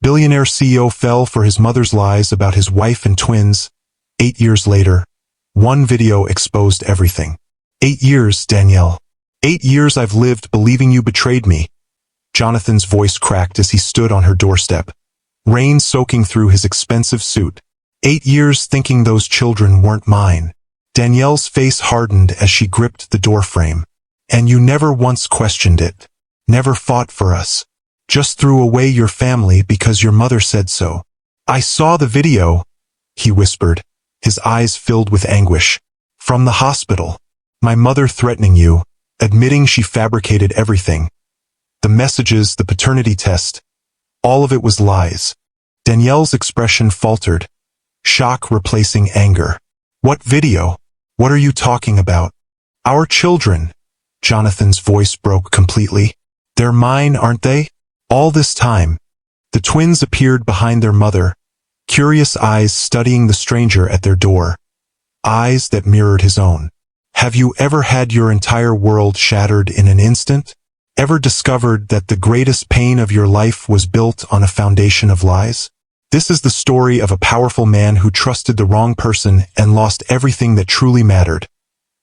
Billionaire CEO fell for his mother's lies about his wife and twins. 8 years later, one video exposed everything. 8 years, Danielle. 8 years I've lived believing you betrayed me. Jonathan's voice cracked as he stood on her doorstep, rain soaking through his expensive suit. 8 years thinking those children weren't mine. Danielle's face hardened as she gripped the doorframe. And you never once questioned it. Never fought for us. Just threw away your family because your mother said so. I saw the video, he whispered, his eyes filled with anguish. From the hospital. My mother threatening you, admitting she fabricated everything. The messages, the paternity test. All of it was lies. Danielle's expression faltered, shock replacing anger. What video? What are you talking about? Our children. Jonathan's voice broke completely. They're mine, aren't they? All this time. The twins appeared behind their mother, curious eyes studying the stranger at their door. Eyes that mirrored his own. Have you ever had your entire world shattered in an instant? Ever discovered that the greatest pain of your life was built on a foundation of lies? This is the story of a powerful man who trusted the wrong person and lost everything that truly mattered,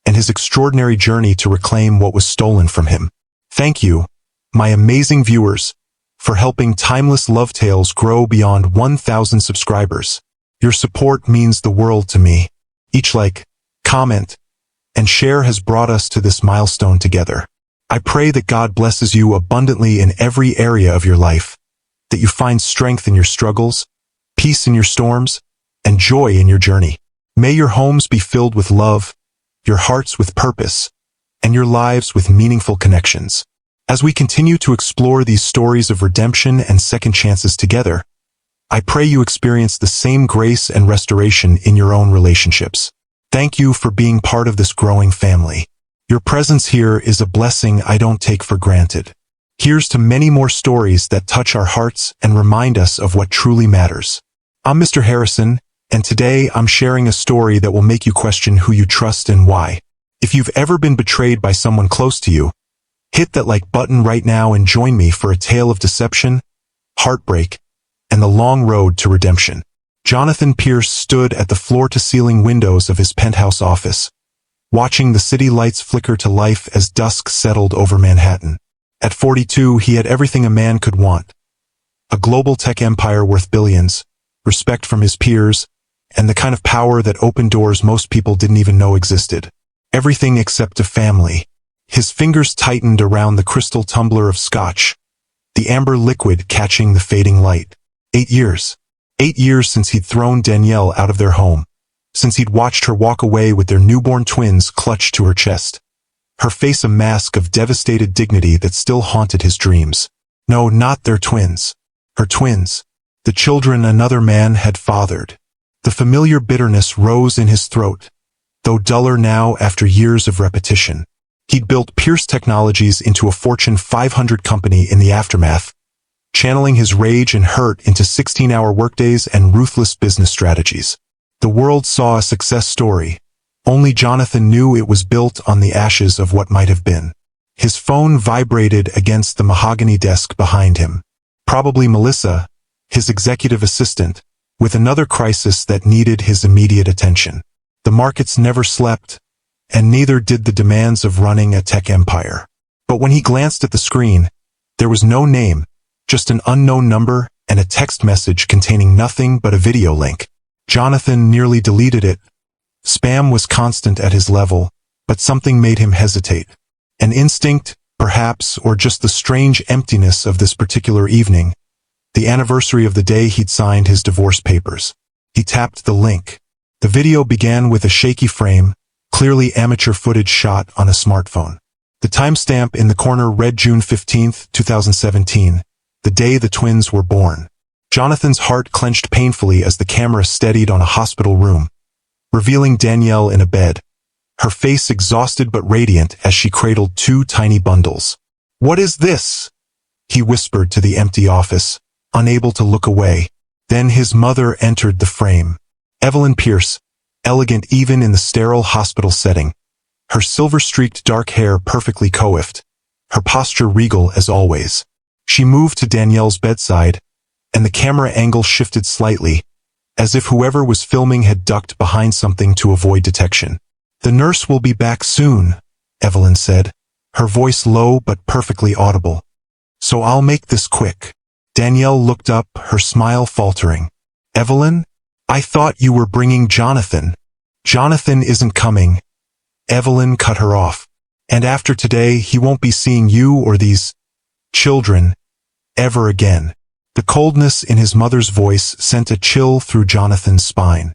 and his extraordinary journey to reclaim what was stolen from him. Thank you, my amazing viewers, for helping timeless love tales grow beyond 1,000 subscribers. Your support means the world to me. Each like, comment, and share has brought us to this milestone together. I pray that God blesses you abundantly in every area of your life, that you find strength in your struggles, peace in your storms, and joy in your journey. May your homes be filled with love, your hearts with purpose, and your lives with meaningful connections. As we continue to explore these stories of redemption and second chances together, I pray you experience the same grace and restoration in your own relationships. Thank you for being part of this growing family. Your presence here is a blessing I don't take for granted. Here's to many more stories that touch our hearts and remind us of what truly matters. I'm Mr. Harrison, and today I'm sharing a story that will make you question who you trust and why. If you've ever been betrayed by someone close to you, hit that like button right now and join me for a tale of deception, heartbreak, and the long road to redemption. Jonathan Pierce stood at the floor-to-ceiling windows of his penthouse office, watching the city lights flicker to life as dusk settled over Manhattan. At 42, he had everything a man could want. A global tech empire worth billions, respect from his peers, and the kind of power that opened doors most people didn't even know existed. Everything except a family. His fingers tightened around the crystal tumbler of scotch, the amber liquid catching the fading light. 8 years. 8 years since he'd thrown Danielle out of their home, since he'd watched her walk away with their newborn twins clutched to her chest. Her face a mask of devastated dignity that still haunted his dreams. No, not their twins. Her twins. The children another man had fathered. The familiar bitterness rose in his throat, though duller now after years of repetition. He'd built Pierce Technologies into a Fortune 500 company in the aftermath, channeling his rage and hurt into 16-hour workdays and ruthless business strategies. The world saw a success story. Only Jonathan knew it was built on the ashes of what might have been. His phone vibrated against the mahogany desk behind him. Probably Melissa, his executive assistant, with another crisis that needed his immediate attention. The markets never slept, and neither did the demands of running a tech empire. But when he glanced at the screen, there was no name, just an unknown number and a text message containing nothing but a video link. Jonathan nearly deleted it. Spam was constant at his level, but something made him hesitate. An instinct, perhaps, or just the strange emptiness of this particular evening, the anniversary of the day he'd signed his divorce papers. He tapped the link. The video began with a shaky frame, clearly amateur footage shot on a smartphone. The timestamp in the corner read June 15, 2017, the day the twins were born. Jonathan's heart clenched painfully as the camera steadied on a hospital room, revealing Danielle in a bed, her face exhausted but radiant as she cradled 2 tiny bundles. "What is this?" he whispered to the empty office, unable to look away. Then his mother entered the frame. Evelyn Pierce, elegant even in the sterile hospital setting, her silver-streaked dark hair perfectly coiffed, her posture regal as always. She moved to Danielle's bedside, and the camera angle shifted slightly, as if whoever was filming had ducked behind something to avoid detection. "The nurse will be back soon," Evelyn said, her voice low but perfectly audible. "So I'll make this quick." Danielle looked up, her smile faltering. "Evelyn? I thought you were bringing Jonathan." "Jonathan isn't coming." Evelyn cut her off. "And after today, he won't be seeing you or these children ever again." The coldness in his mother's voice sent a chill through Jonathan's spine.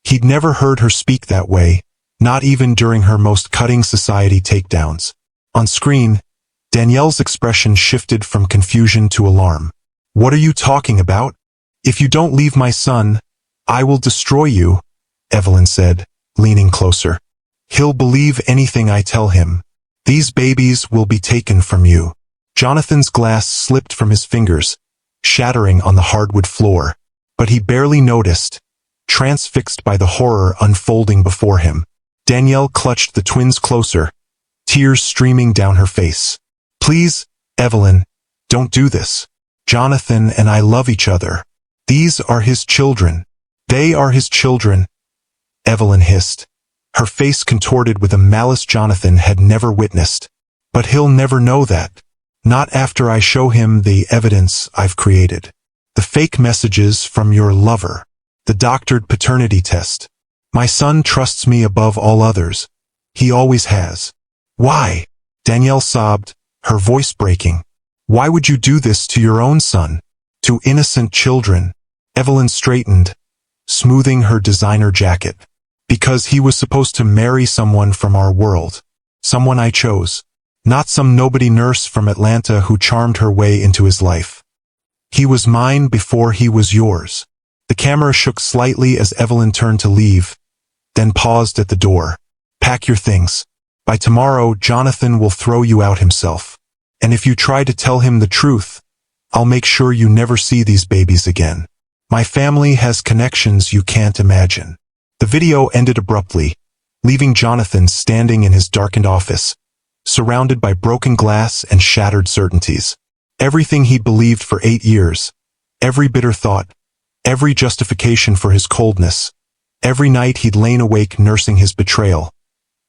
He'd never heard her speak that way, not even during her most cutting society takedowns. On screen, Danielle's expression shifted from confusion to alarm. "What are you talking about? If you don't leave my son, I will destroy you," Evelyn said, leaning closer. "He'll believe anything I tell him. These babies will be taken from you." Jonathan's glass slipped from his fingers, shattering on the hardwood floor, but he barely noticed, transfixed by the horror unfolding before him. Danielle clutched the twins closer, tears streaming down her face. "Please, Evelyn, don't do this. Jonathan and I love each other. These are his children. They are his children," Evelyn hissed, her face contorted with a malice Jonathan had never witnessed. "But he'll never know that. Not after I show him the evidence I've created. The fake messages from your lover. The doctored paternity test. My son trusts me above all others. He always has." "Why?" Danielle sobbed, her voice breaking. "Why would you do this to your own son? To innocent children?" Evelyn straightened, smoothing her designer jacket. "Because he was supposed to marry someone from our world. Someone I chose. Not some nobody nurse from Atlanta who charmed her way into his life. He was mine before he was yours." The camera shook slightly as Evelyn turned to leave, then paused at the door. "Pack your things. By tomorrow, Jonathan will throw you out himself. And if you try to tell him the truth, I'll make sure you never see these babies again. My family has connections you can't imagine." The video ended abruptly, leaving Jonathan standing in his darkened office, surrounded by broken glass and shattered certainties. Everything he'd believed for 8 years, every bitter thought, every justification for his coldness, every night he'd lain awake nursing his betrayal,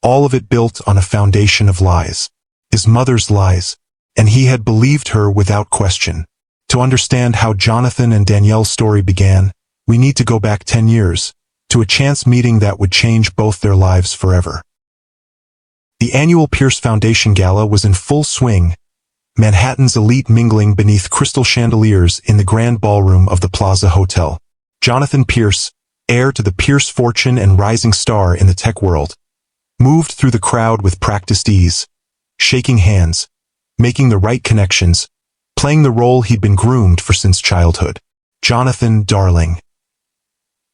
all of it built on a foundation of lies. His mother's lies, and he had believed her without question. To understand how Jonathan and Danielle's story began, we need to go back 10 years, to a chance meeting that would change both their lives forever. The annual Pierce Foundation Gala was in full swing, Manhattan's elite mingling beneath crystal chandeliers in the grand ballroom of the Plaza Hotel. Jonathan Pierce, heir to the Pierce fortune and rising star in the tech world, moved through the crowd with practiced ease, shaking hands, making the right connections, playing the role he'd been groomed for since childhood. "Jonathan, darling."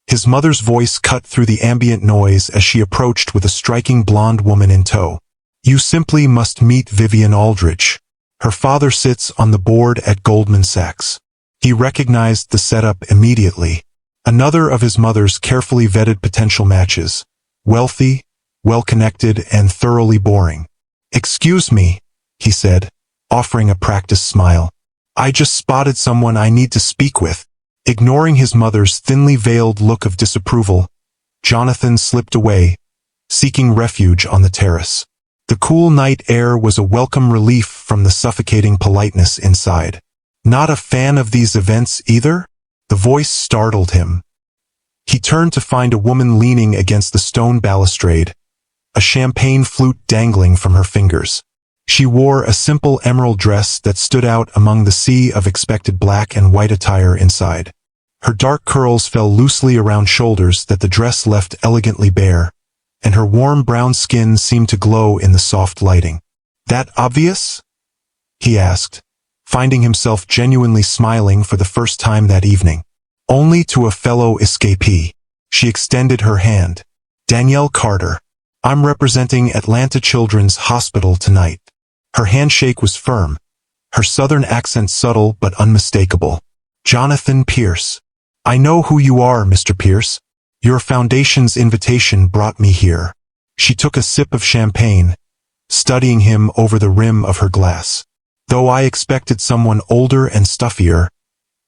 His mother's voice cut through the ambient noise as she approached with a striking blonde woman in tow. "You simply must meet Vivian Aldrich. Her father sits on the board at Goldman Sachs." He recognized the setup immediately. Another of his mother's carefully vetted potential matches. Wealthy, well-connected, and thoroughly boring. "Excuse me," he said, offering a practiced smile. "I just spotted someone I need to speak with." Ignoring his mother's thinly veiled look of disapproval, Jonathan slipped away, seeking refuge on the terrace. The cool night air was a welcome relief from the suffocating politeness inside. "Not a fan of these events either?" The voice startled him. He turned to find a woman leaning against the stone balustrade, a champagne flute dangling from her fingers. She wore a simple emerald dress that stood out among the sea of expected black and white attire inside. Her dark curls fell loosely around shoulders that the dress left elegantly bare, and her warm brown skin seemed to glow in the soft lighting. "That obvious?" he asked, finding himself genuinely smiling for the first time that evening. "Only to a fellow escapee." She extended her hand. "Danielle Carter. I'm representing Atlanta Children's Hospital tonight." Her handshake was firm, her southern accent subtle but unmistakable. "Jonathan Pierce. I know who you are, Mr. Pierce. Your foundation's invitation brought me here." She took a sip of champagne, studying him over the rim of her glass. "Though I expected someone older and stuffier,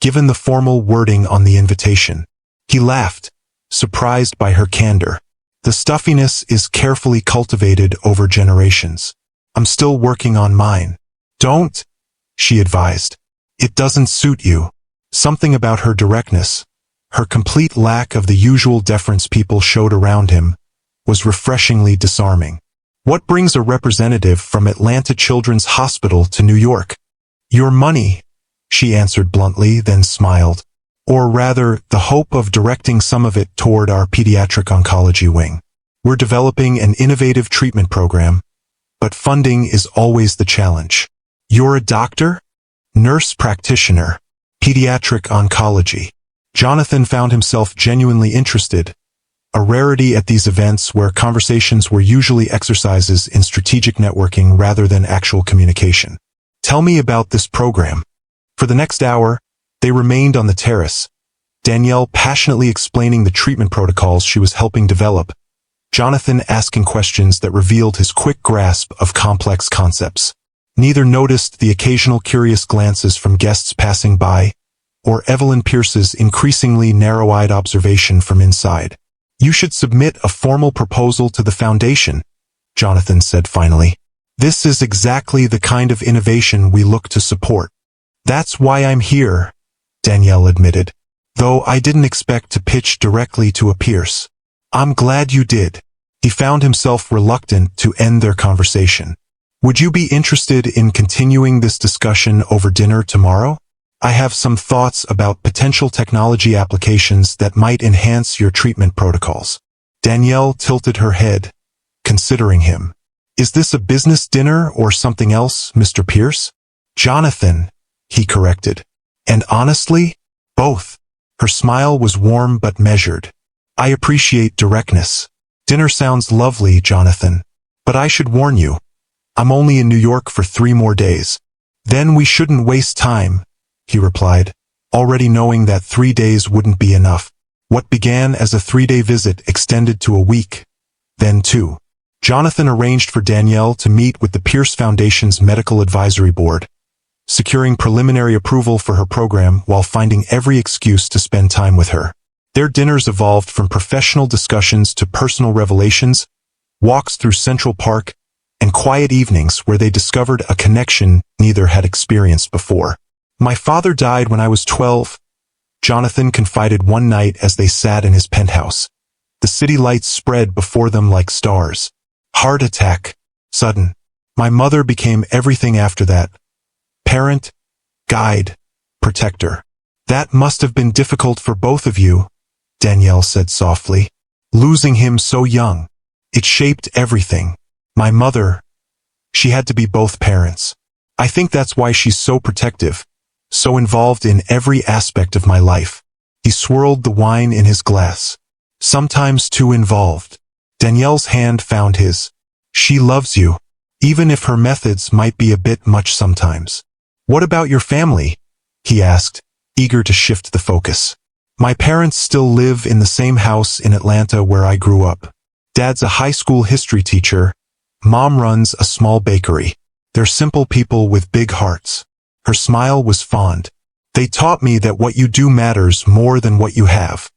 given the formal wording on the invitation. He laughed, surprised by her candor. The stuffiness is carefully cultivated over generations. I'm still working on mine. Don't, she advised. It doesn't suit you. Something about her directness, her complete lack of the usual deference people showed around him, was refreshingly disarming. What brings a representative from Atlanta Children's Hospital to New York? Your money, she answered bluntly, then smiled. Or rather, the hope of directing some of it toward our pediatric oncology wing. We're developing an innovative treatment program, but funding is always the challenge. You're a doctor? Nurse practitioner. Pediatric oncology. Jonathan found himself genuinely interested, a rarity at these events where conversations were usually exercises in strategic networking rather than actual communication. Tell me about this program. For the next hour, they remained on the terrace, Danielle passionately explaining the treatment protocols she was helping develop, Jonathan asking questions that revealed his quick grasp of complex concepts. Neither noticed the occasional curious glances from guests passing by, or Evelyn Pierce's increasingly narrow-eyed observation from inside. You should submit a formal proposal to the foundation, Jonathan said finally. This is exactly the kind of innovation we look to support. That's why I'm here, Danielle admitted, though I didn't expect to pitch directly to a Pierce. I'm glad you did. He found himself reluctant to end their conversation. Would you be interested in continuing this discussion over dinner tomorrow? I have some thoughts about potential technology applications that might enhance your treatment protocols. Danielle tilted her head, considering him. Is this a business dinner or something else, Mr. Pierce? Jonathan, he corrected. And honestly, both. Her smile was warm but measured. I appreciate directness. Dinner sounds lovely, Jonathan. But I should warn you. I'm only in New York for 3 more days. Then we shouldn't waste time, he replied, already knowing that 3 days wouldn't be enough. What began as a 3-day visit extended to a week, then 2. Jonathan arranged for Danielle to meet with the Pierce Foundation's Medical Advisory Board, securing preliminary approval for her program while finding every excuse to spend time with her. Their dinners evolved from professional discussions to personal revelations, walks through Central Park, and quiet evenings where they discovered a connection neither had experienced before. My father died when I was 12, Jonathan confided one night as they sat in his penthouse. The city lights spread before them like stars. Heart attack. Sudden. My mother became everything after that. Parent, guide, protector. That must have been difficult for both of you, Danielle said softly. Losing him so young. It shaped everything. My mother, she had to be both parents. I think that's why she's so protective, so involved in every aspect of my life. He swirled the wine in his glass. Sometimes too involved. Danielle's hand found his. She loves you, even if her methods might be a bit much sometimes. What about your family? He asked, eager to shift the focus. My parents still live in the same house in Atlanta where I grew up. Dad's a high school history teacher. Mom runs a small bakery. They're simple people with big hearts. Her smile was fond. They taught me that what you do matters more than what you have.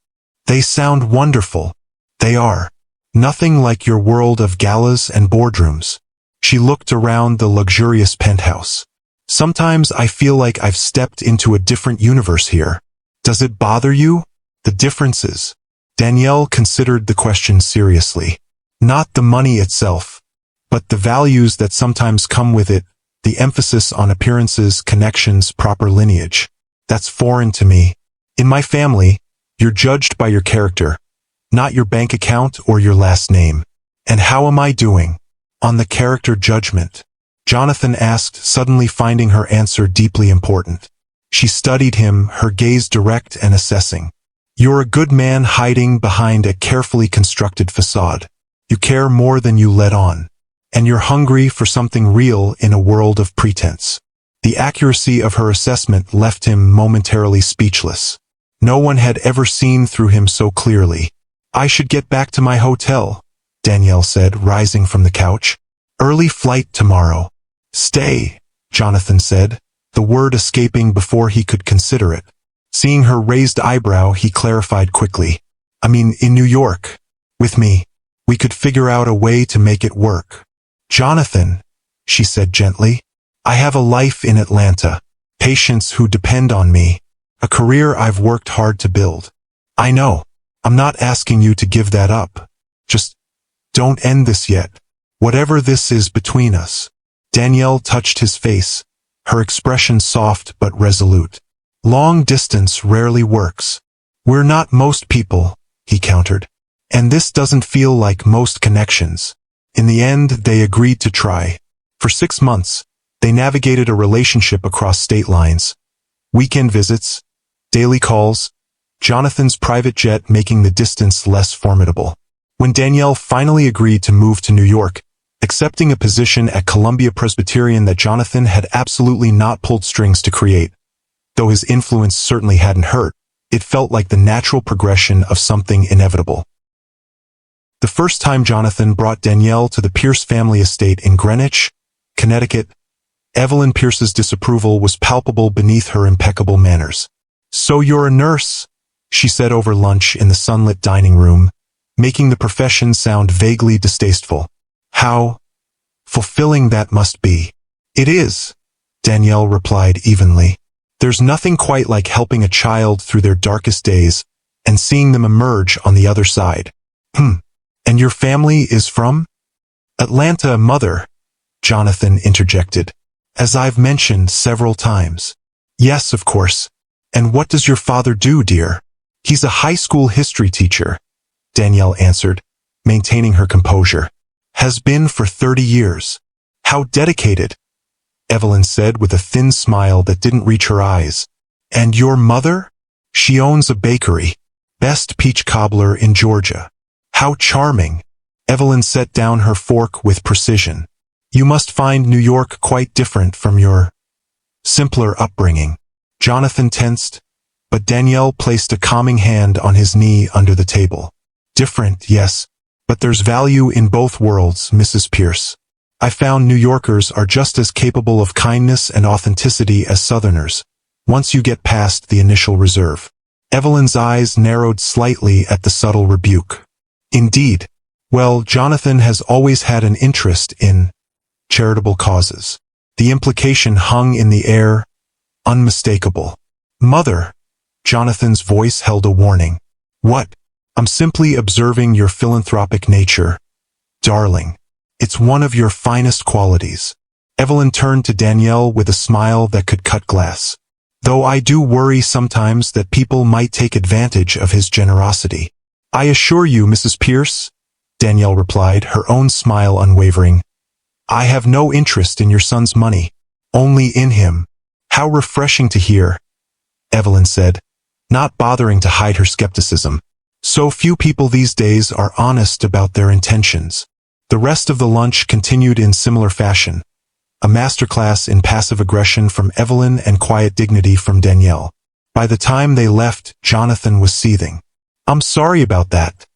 They sound wonderful. They are. Nothing like your world of galas and boardrooms. She looked around the luxurious penthouse. Sometimes I feel like I've stepped into a different universe here. Does it bother you? The differences? Danielle considered the question seriously. Not the money itself, but the values that sometimes come with it, the emphasis on appearances, connections, proper lineage. That's foreign to me. In my family, you're judged by your character, not your bank account or your last name. And how am I doing? On the character judgment? Jonathan asked, suddenly finding her answer deeply important. She studied him, her gaze direct and assessing. You're a good man hiding behind a carefully constructed facade. You care more than you let on. And you're hungry for something real in a world of pretense. The accuracy of her assessment left him momentarily speechless. No one had ever seen through him so clearly. I should get back to my hotel, Danielle said, rising from the couch. Early flight tomorrow. Stay, Jonathan said, the word escaping before he could consider it. Seeing her raised eyebrow, he clarified quickly. I mean, in New York. With me. We could figure out a way to make it work. Jonathan, she said gently, I have a life in Atlanta. Patients who depend on me. A career I've worked hard to build. I know. I'm not asking you to give that up. Just don't end this yet. Whatever this is between us. Danielle touched his face, her expression soft but resolute. Long distance rarely works. We're not most people, he countered. And this doesn't feel like most connections. In the end, they agreed to try. For 6 months, they navigated a relationship across state lines. Weekend visits, daily calls, Jonathan's private jet making the distance less formidable. When Danielle finally agreed to move to New York, accepting a position at Columbia Presbyterian that Jonathan had absolutely not pulled strings to create, though his influence certainly hadn't hurt, it felt like the natural progression of something inevitable. The first time Jonathan brought Danielle to the Pierce family estate in Greenwich, Connecticut, Evelyn Pierce's disapproval was palpable beneath her impeccable manners. So you're a nurse, she said over lunch in the sunlit dining room, making the profession sound vaguely distasteful. How fulfilling that must be. It is, Danielle replied evenly. There's nothing quite like helping a child through their darkest days and seeing them emerge on the other side. And your family is from? Atlanta, mother, Jonathan interjected. As I've mentioned several times. Yes, of course. And what does your father do, dear? He's a high school history teacher, Danielle answered, maintaining her composure. Has been for 30 years. How dedicated, Evelyn said with a thin smile that didn't reach her eyes. And your mother? She owns a bakery. Best peach cobbler in Georgia. How charming. Evelyn set down her fork with precision. You must find New York quite different from your simpler upbringing. Jonathan tensed, but Danielle placed a calming hand on his knee under the table. Different, yes, but there's value in both worlds, Mrs. Pierce. I found New Yorkers are just as capable of kindness and authenticity as Southerners, once you get past the initial reserve. Evelyn's eyes narrowed slightly at the subtle rebuke. Indeed. Well, Jonathan has always had an interest in charitable causes. The implication hung in the air, unmistakable. Mother, Jonathan's voice held a warning. What? I'm simply observing your philanthropic nature. Darling, it's one of your finest qualities. Evelyn turned to Danielle with a smile that could cut glass. Though I do worry sometimes that people might take advantage of his generosity. I assure you, Mrs. Pierce, Danielle replied, her own smile unwavering. I have no interest in your son's money, only in him. How refreshing to hear, Evelyn said, not bothering to hide her skepticism. So few people these days are honest about their intentions. The rest of the lunch continued in similar fashion. A masterclass in passive aggression from Evelyn and quiet dignity from Danielle. By the time they left, Jonathan was seething. I'm sorry about that,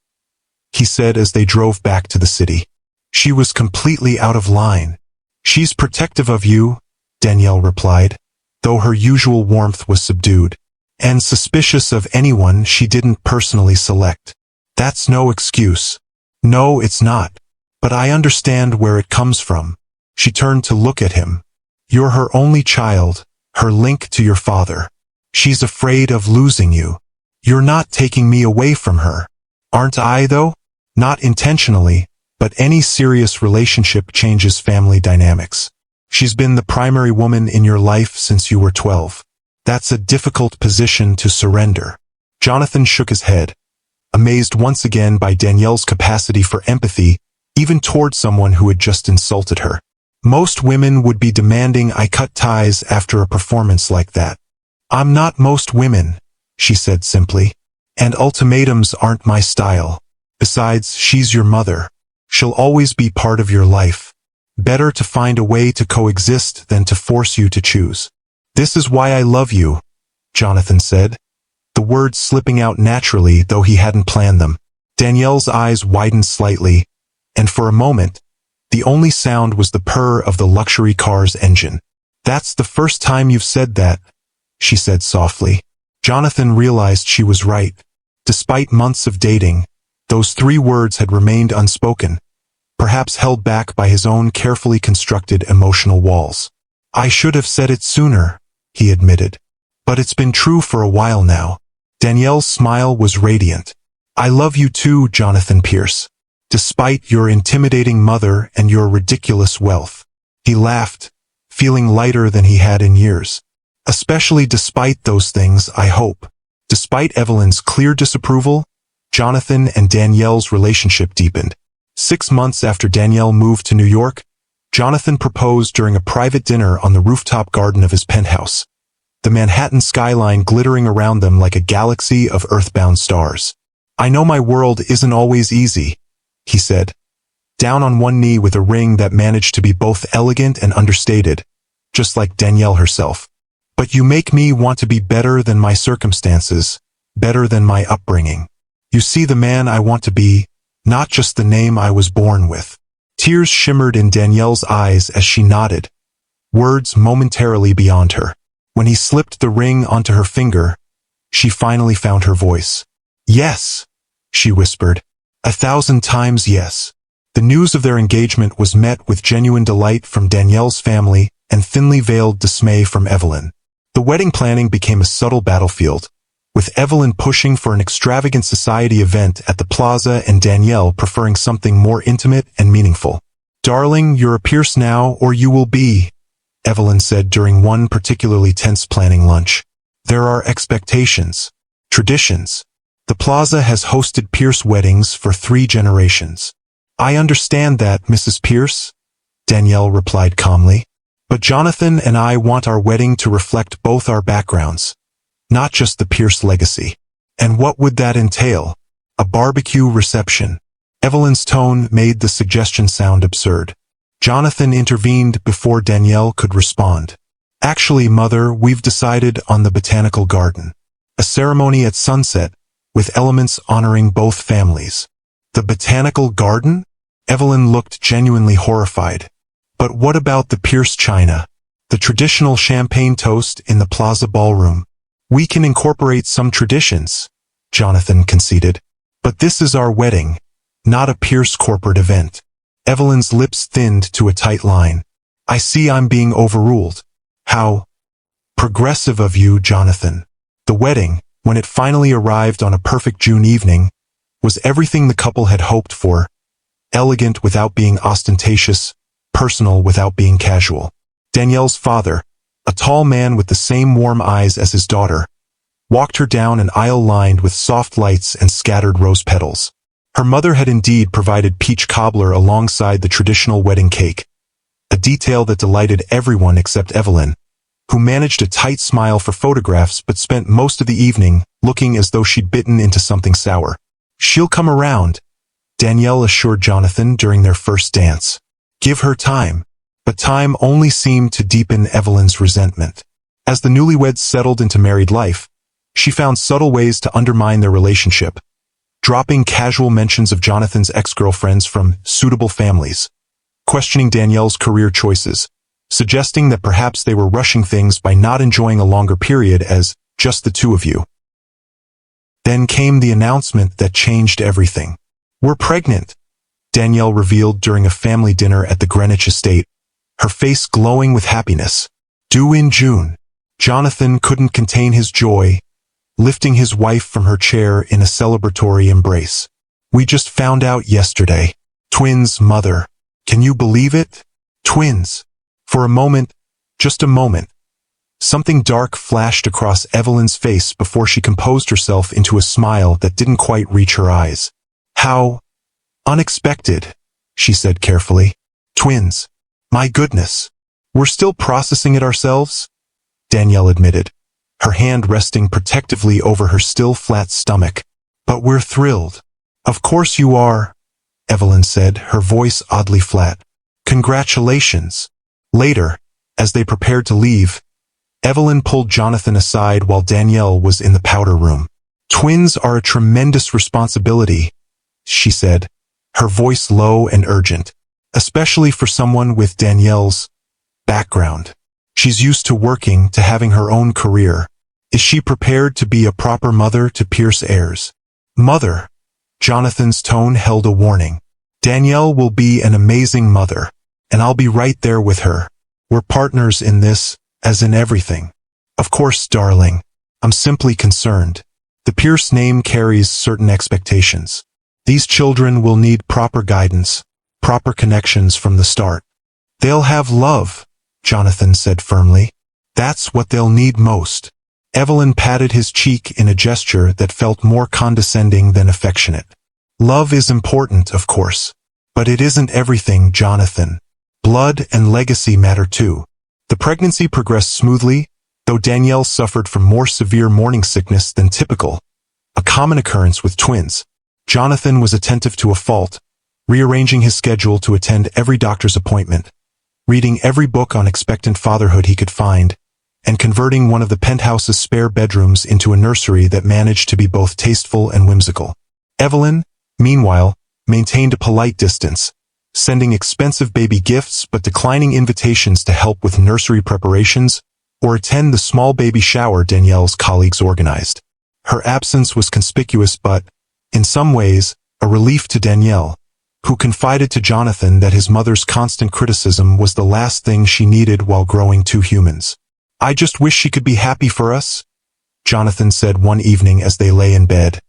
he said as they drove back to the city. She was completely out of line. She's protective of you, Danielle replied, though her usual warmth was subdued, and suspicious of anyone she didn't personally select. That's no excuse. No, it's not. But I understand where it comes from. She turned to look at him. You're her only child, her link to your father. She's afraid of losing you. You're not taking me away from her. Aren't I, though? Not intentionally, but any serious relationship changes family dynamics. She's been the primary woman in your life since you were 12. That's a difficult position to surrender. Jonathan shook his head, amazed once again by Danielle's capacity for empathy, even toward someone who had just insulted her. Most women would be demanding I cut ties after a performance like that. I'm not most women, she said simply. And ultimatums aren't my style. Besides, she's your mother. She'll always be part of your life. Better to find a way to coexist than to force you to choose. This is why I love you, Jonathan said, the words slipping out naturally though he hadn't planned them. Danielle's eyes widened slightly, and for a moment, the only sound was the purr of the luxury car's engine. That's the first time you've said that, she said softly. Jonathan realized she was right. Despite months of dating, those 3 words had remained unspoken, perhaps held back by his own carefully constructed emotional walls. "I should have said it sooner," he admitted. "But it's been true for a while now." Danielle's smile was radiant. "I love you too, Jonathan Pierce. Despite your intimidating mother and your ridiculous wealth." He laughed, feeling lighter than he had in years. "Especially despite those things, I hope." Despite Evelyn's clear disapproval, Jonathan and Danielle's relationship deepened. 6 months after Danielle moved to New York, Jonathan proposed during a private dinner on the rooftop garden of his penthouse, the Manhattan skyline glittering around them like a galaxy of earthbound stars. "I know my world isn't always easy," he said, down on one knee with a ring that managed to be both elegant and understated, just like Danielle herself. "But you make me want to be better than my circumstances, better than my upbringing. You see the man I want to be, not just the name I was born with." Tears shimmered in Danielle's eyes as she nodded, words momentarily beyond her. When he slipped the ring onto her finger, she finally found her voice. "Yes," she whispered. 1,000 times yes. The news of their engagement was met with genuine delight from Danielle's family and thinly veiled dismay from Evelyn. The wedding planning became a subtle battlefield, with Evelyn pushing for an extravagant society event at the plaza and Danielle preferring something more intimate and meaningful. "Darling, you're a Pierce now or you will be," Evelyn said during one particularly tense planning lunch. "There are expectations, traditions. The plaza has hosted Pierce weddings for 3 generations." "I understand that, Mrs. Pierce," Danielle replied calmly. "But Jonathan and I want our wedding to reflect both our backgrounds, not just the Pierce legacy." "And what would that entail?" "A barbecue reception." Evelyn's tone made the suggestion sound absurd. Jonathan intervened before Danielle could respond. "Actually, Mother, we've decided on the botanical garden. A ceremony at sunset, with elements honoring both families." "The botanical garden?" Evelyn looked genuinely horrified. "But what about the Pierce china? The traditional champagne toast in the plaza ballroom?" "We can incorporate some traditions," Jonathan conceded. "But this is our wedding, not a Pierce corporate event." Evelyn's lips thinned to a tight line. "I see I'm being overruled." "How progressive of you, Jonathan." The wedding, when it finally arrived on a perfect June evening, was everything the couple had hoped for: elegant without being ostentatious, personal without being casual. Danielle's father, a tall man with the same warm eyes as his daughter, walked her down an aisle lined with soft lights and scattered rose petals. Her mother had indeed provided peach cobbler alongside the traditional wedding cake, a detail that delighted everyone except Evelyn, who managed a tight smile for photographs but spent most of the evening looking as though she'd bitten into something sour. "She'll come around," Danielle assured Jonathan during their first dance. "Give her time." But time only seemed to deepen Evelyn's resentment. As the newlyweds settled into married life, she found subtle ways to undermine their relationship, dropping casual mentions of Jonathan's ex-girlfriends from suitable families, questioning Danielle's career choices, suggesting that perhaps they were rushing things by not enjoying a longer period as just the 2 of you. Then came the announcement that changed everything. "We're pregnant," Danielle revealed during a family dinner at the Greenwich estate, her face glowing with happiness. "Due in June." Jonathan couldn't contain his joy, lifting his wife from her chair in a celebratory embrace. "We just found out yesterday. Twins, Mother. Can you believe it? Twins." For a moment, just a moment, something dark flashed across Evelyn's face before she composed herself into a smile that didn't quite reach her eyes. "How unexpected," she said carefully. "Twins. My goodness. We're still processing it ourselves," Danielle admitted, her hand resting protectively over her still flat stomach. "But we're thrilled." "Of course you are," Evelyn said, her voice oddly flat. "Congratulations." Later, as they prepared to leave, Evelyn pulled Jonathan aside while Danielle was in the powder room. "Twins are a tremendous responsibility," she said, her voice low and urgent, "especially for someone with Danielle's background. She's used to working, to having her own career. Is she prepared to be a proper mother to Pierce heirs? Mother. Jonathan's tone held a warning. Danielle will be an amazing mother, and I'll be right there with her. We're partners in this, as in everything. Of course, darling. I'm simply concerned. The Pierce name carries certain expectations. These children will need proper guidance, proper connections from the start. They'll have love, Jonathan said firmly. That's what they'll need most. Evelyn patted his cheek in a gesture that felt more condescending than affectionate. Love is important, of course. But it isn't everything, Jonathan. Blood and legacy matter too. The pregnancy progressed smoothly, though Danielle suffered from more severe morning sickness than typical, a common occurrence with twins. Jonathan was attentive to a fault, rearranging his schedule to attend every doctor's appointment, reading every book on expectant fatherhood he could find, and converting one of the penthouse's spare bedrooms into a nursery that managed to be both tasteful and whimsical. Evelyn, meanwhile, maintained a polite distance, sending expensive baby gifts but declining invitations to help with nursery preparations or attend the small baby shower Danielle's colleagues organized. Her absence was conspicuous but, in some ways, a relief to Danielle, who confided to Jonathan that his mother's constant criticism was the last thing she needed while growing two humans. I just wish she could be happy for us, Jonathan said one evening as they lay in bed,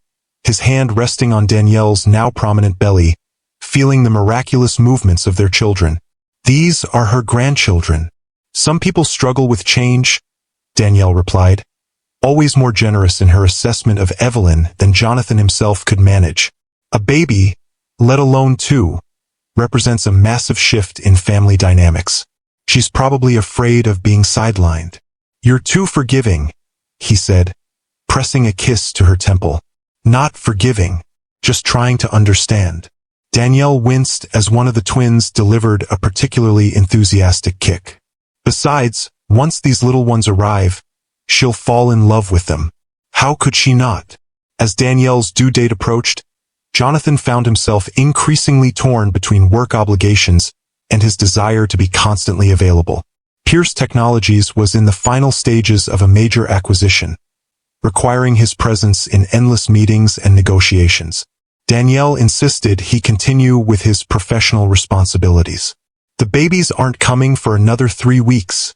his hand resting on Danielle's now prominent belly, feeling the miraculous movements of their children. These are her grandchildren. Some people struggle with change, Danielle replied, always more generous in her assessment of Evelyn than Jonathan himself could manage. A baby, let alone two, represents a massive shift in family dynamics. She's probably afraid of being sidelined. You're too forgiving, he said, pressing a kiss to her temple. Not forgiving, just trying to understand. Danielle winced as one of the twins delivered a particularly enthusiastic kick. Besides, once these little ones arrive, she'll fall in love with them. How could she not? As Danielle's due date approached, Jonathan found himself increasingly torn between work obligations and his desire to be constantly available. Pierce Technologies was in the final stages of a major acquisition, requiring his presence in endless meetings and negotiations. Danielle insisted he continue with his professional responsibilities. The babies aren't coming for another 3 weeks,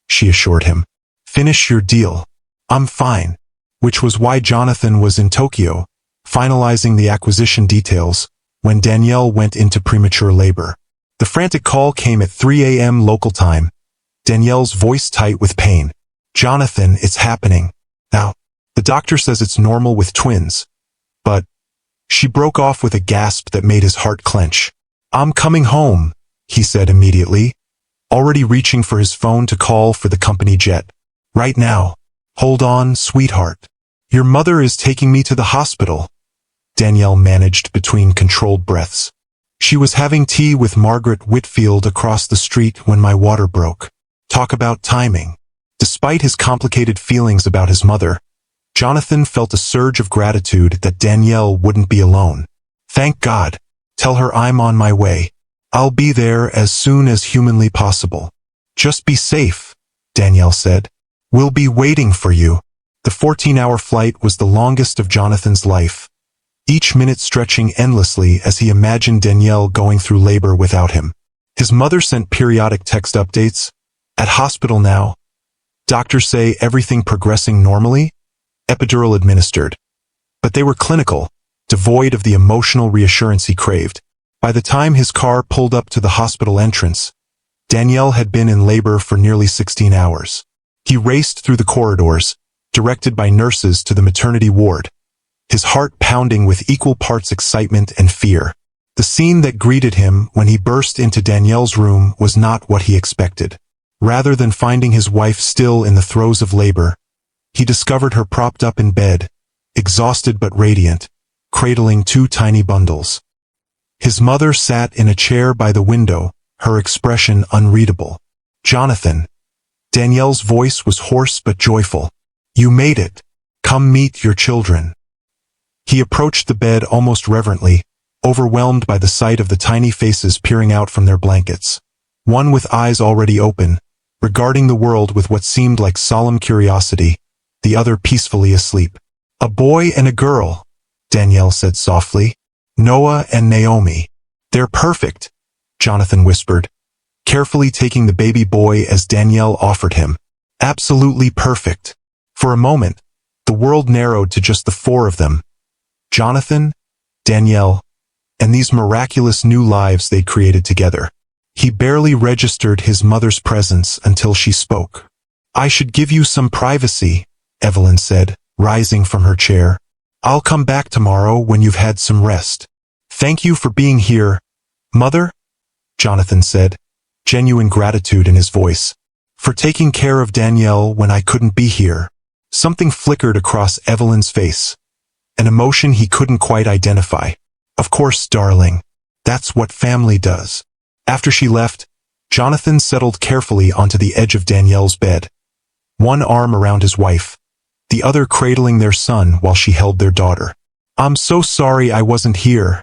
she assured him. Finish your deal. I'm fine. Which was why Jonathan was in Tokyo, finalizing the acquisition details, when Danielle went into premature labor. The frantic call came at 3 a.m. local time, Danielle's voice tight with pain. Jonathan, it's happening. Now, the doctor says it's normal with twins. But, she broke off with a gasp that made his heart clench. I'm coming home, he said immediately, already reaching for his phone to call for the company jet. Right now. Hold on, sweetheart. Your mother is taking me to the hospital, Danielle managed between controlled breaths. She was having tea with Margaret Whitfield across the street when my water broke. Talk about timing. Despite his complicated feelings about his mother, Jonathan felt a surge of gratitude that Danielle wouldn't be alone. Thank God. Tell her I'm on my way. I'll be there as soon as humanly possible. Just be safe, Danielle said. We'll be waiting for you. The 14-hour flight was the longest of Jonathan's life, each minute stretching endlessly as he imagined Danielle going through labor without him. His mother sent periodic text updates. At hospital now. Doctors say everything progressing normally. Epidural administered. But they were clinical, devoid of the emotional reassurance he craved. By the time his car pulled up to the hospital entrance, Danielle had been in labor for nearly 16 hours. He raced through the corridors, directed by nurses to the maternity ward, his heart pounding with equal parts excitement and fear. The scene that greeted him when he burst into Danielle's room was not what he expected. Rather than finding his wife still in the throes of labor, he discovered her propped up in bed, exhausted but radiant, cradling 2 tiny bundles. His mother sat in a chair by the window, her expression unreadable. Jonathan. Danielle's voice was hoarse but joyful. You made it. Come meet your children. He approached the bed almost reverently, overwhelmed by the sight of the tiny faces peering out from their blankets. One with eyes already open, regarding the world with what seemed like solemn curiosity, the other peacefully asleep. A boy and a girl, Danielle said softly. Noah and Naomi. They're perfect, Jonathan whispered, carefully taking the baby boy as Danielle offered him. Absolutely perfect. For a moment, the world narrowed to just the four of them. Jonathan, Danielle, and these miraculous new lives they'd created together. He barely registered his mother's presence until she spoke. I should give you some privacy, Evelyn said, rising from her chair. I'll come back tomorrow when you've had some rest. Thank you for being here, Mother, Jonathan said, genuine gratitude in his voice. For taking care of Danielle when I couldn't be here. Something flickered across Evelyn's face. An emotion he couldn't quite identify. Of course, darling. That's what family does. After she left, Jonathan settled carefully onto the edge of Danielle's bed. One arm around his wife, the other cradling their son while she held their daughter. I'm so sorry I wasn't here,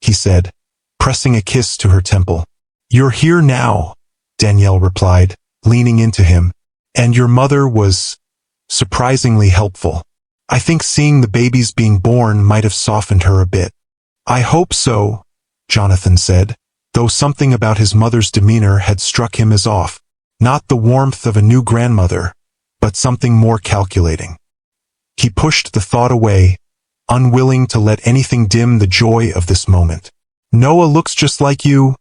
he said, pressing a kiss to her temple. You're here now, Danielle replied, leaning into him. And your mother was surprisingly helpful. I think seeing the babies being born might have softened her a bit. I hope so, Jonathan said, though something about his mother's demeanor had struck him as off. Not the warmth of a new grandmother, but something more calculating. He pushed the thought away, unwilling to let anything dim the joy of this moment. Noah looks just like you,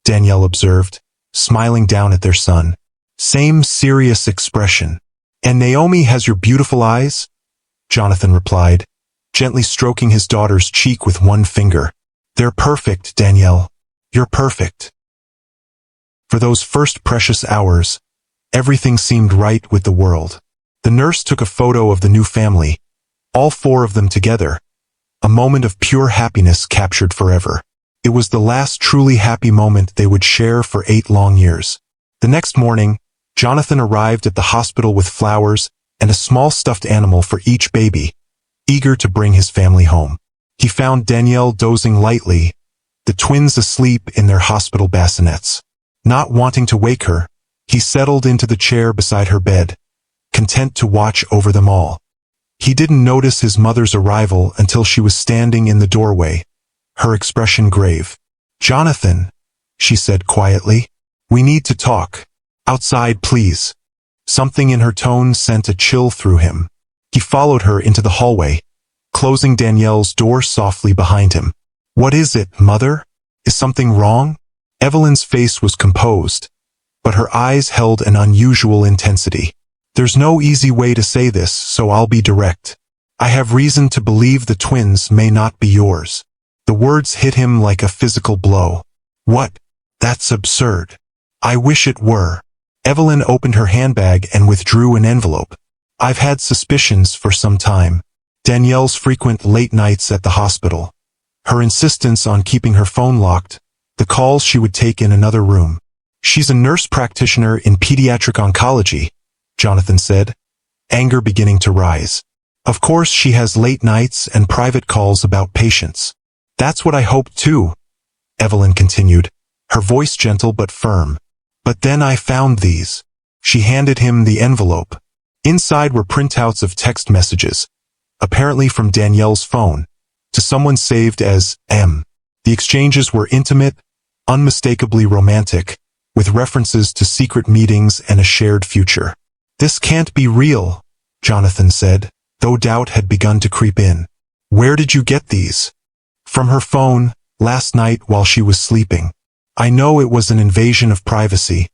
Danielle observed, smiling down at their son. Same serious expression. And Naomi has your beautiful eyes? Jonathan replied, gently stroking his daughter's cheek with one finger. They're perfect, Danielle. You're perfect. For those first precious hours, everything seemed right with the world. The nurse took a photo of the new family, all four of them together. A moment of pure happiness captured forever. It was the last truly happy moment they would share for 8 long years. The next morning, Jonathan arrived at the hospital with flowers and a small stuffed animal for each baby, eager to bring his family home. He found Danielle dozing lightly, the twins asleep in their hospital bassinets. Not wanting to wake her, he settled into the chair beside her bed, content to watch over them all. He didn't notice his mother's arrival until she was standing in the doorway, her expression grave. Jonathan, she said quietly, we need to talk. Outside, please. Something in her tone sent a chill through him. He followed her into the hallway, closing Danielle's door softly behind him. What is it, Mother? Is something wrong? Evelyn's face was composed, but her eyes held an unusual intensity. There's no easy way to say this, so I'll be direct. I have reason to believe the twins may not be yours. The words hit him like a physical blow. What? That's absurd. I wish it were. Evelyn opened her handbag and withdrew an envelope. I've had suspicions for some time. Danielle's frequent late nights at the hospital. Her insistence on keeping her phone locked. The calls she would take in another room. She's a nurse practitioner in pediatric oncology, Jonathan said, anger beginning to rise. Of course she has late nights and private calls about patients. That's what I hoped too, Evelyn continued, her voice gentle but firm. But then I found these. She handed him the envelope. Inside were printouts of text messages, apparently from Danielle's phone, to someone saved as M. The exchanges were intimate, unmistakably romantic, with references to secret meetings and a shared future. This can't be real, Jonathan said, though doubt had begun to creep in. Where did you get these? From her phone, last night while she was sleeping. I know it was an invasion of privacy,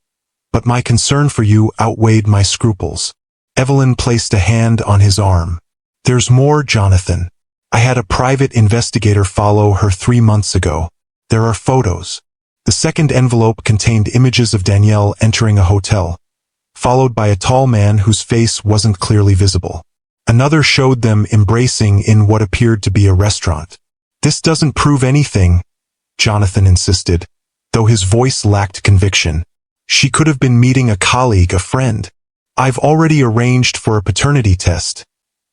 but my concern for you outweighed my scruples. Evelyn placed a hand on his arm. There's more, Jonathan. I had a private investigator follow her 3 months ago. There are photos. The second envelope contained images of Danielle entering a hotel, followed by a tall man whose face wasn't clearly visible. Another showed them embracing in what appeared to be a restaurant. This doesn't prove anything, Jonathan insisted, though his voice lacked conviction. She could have been meeting a colleague, a friend. I've already arranged for a paternity test,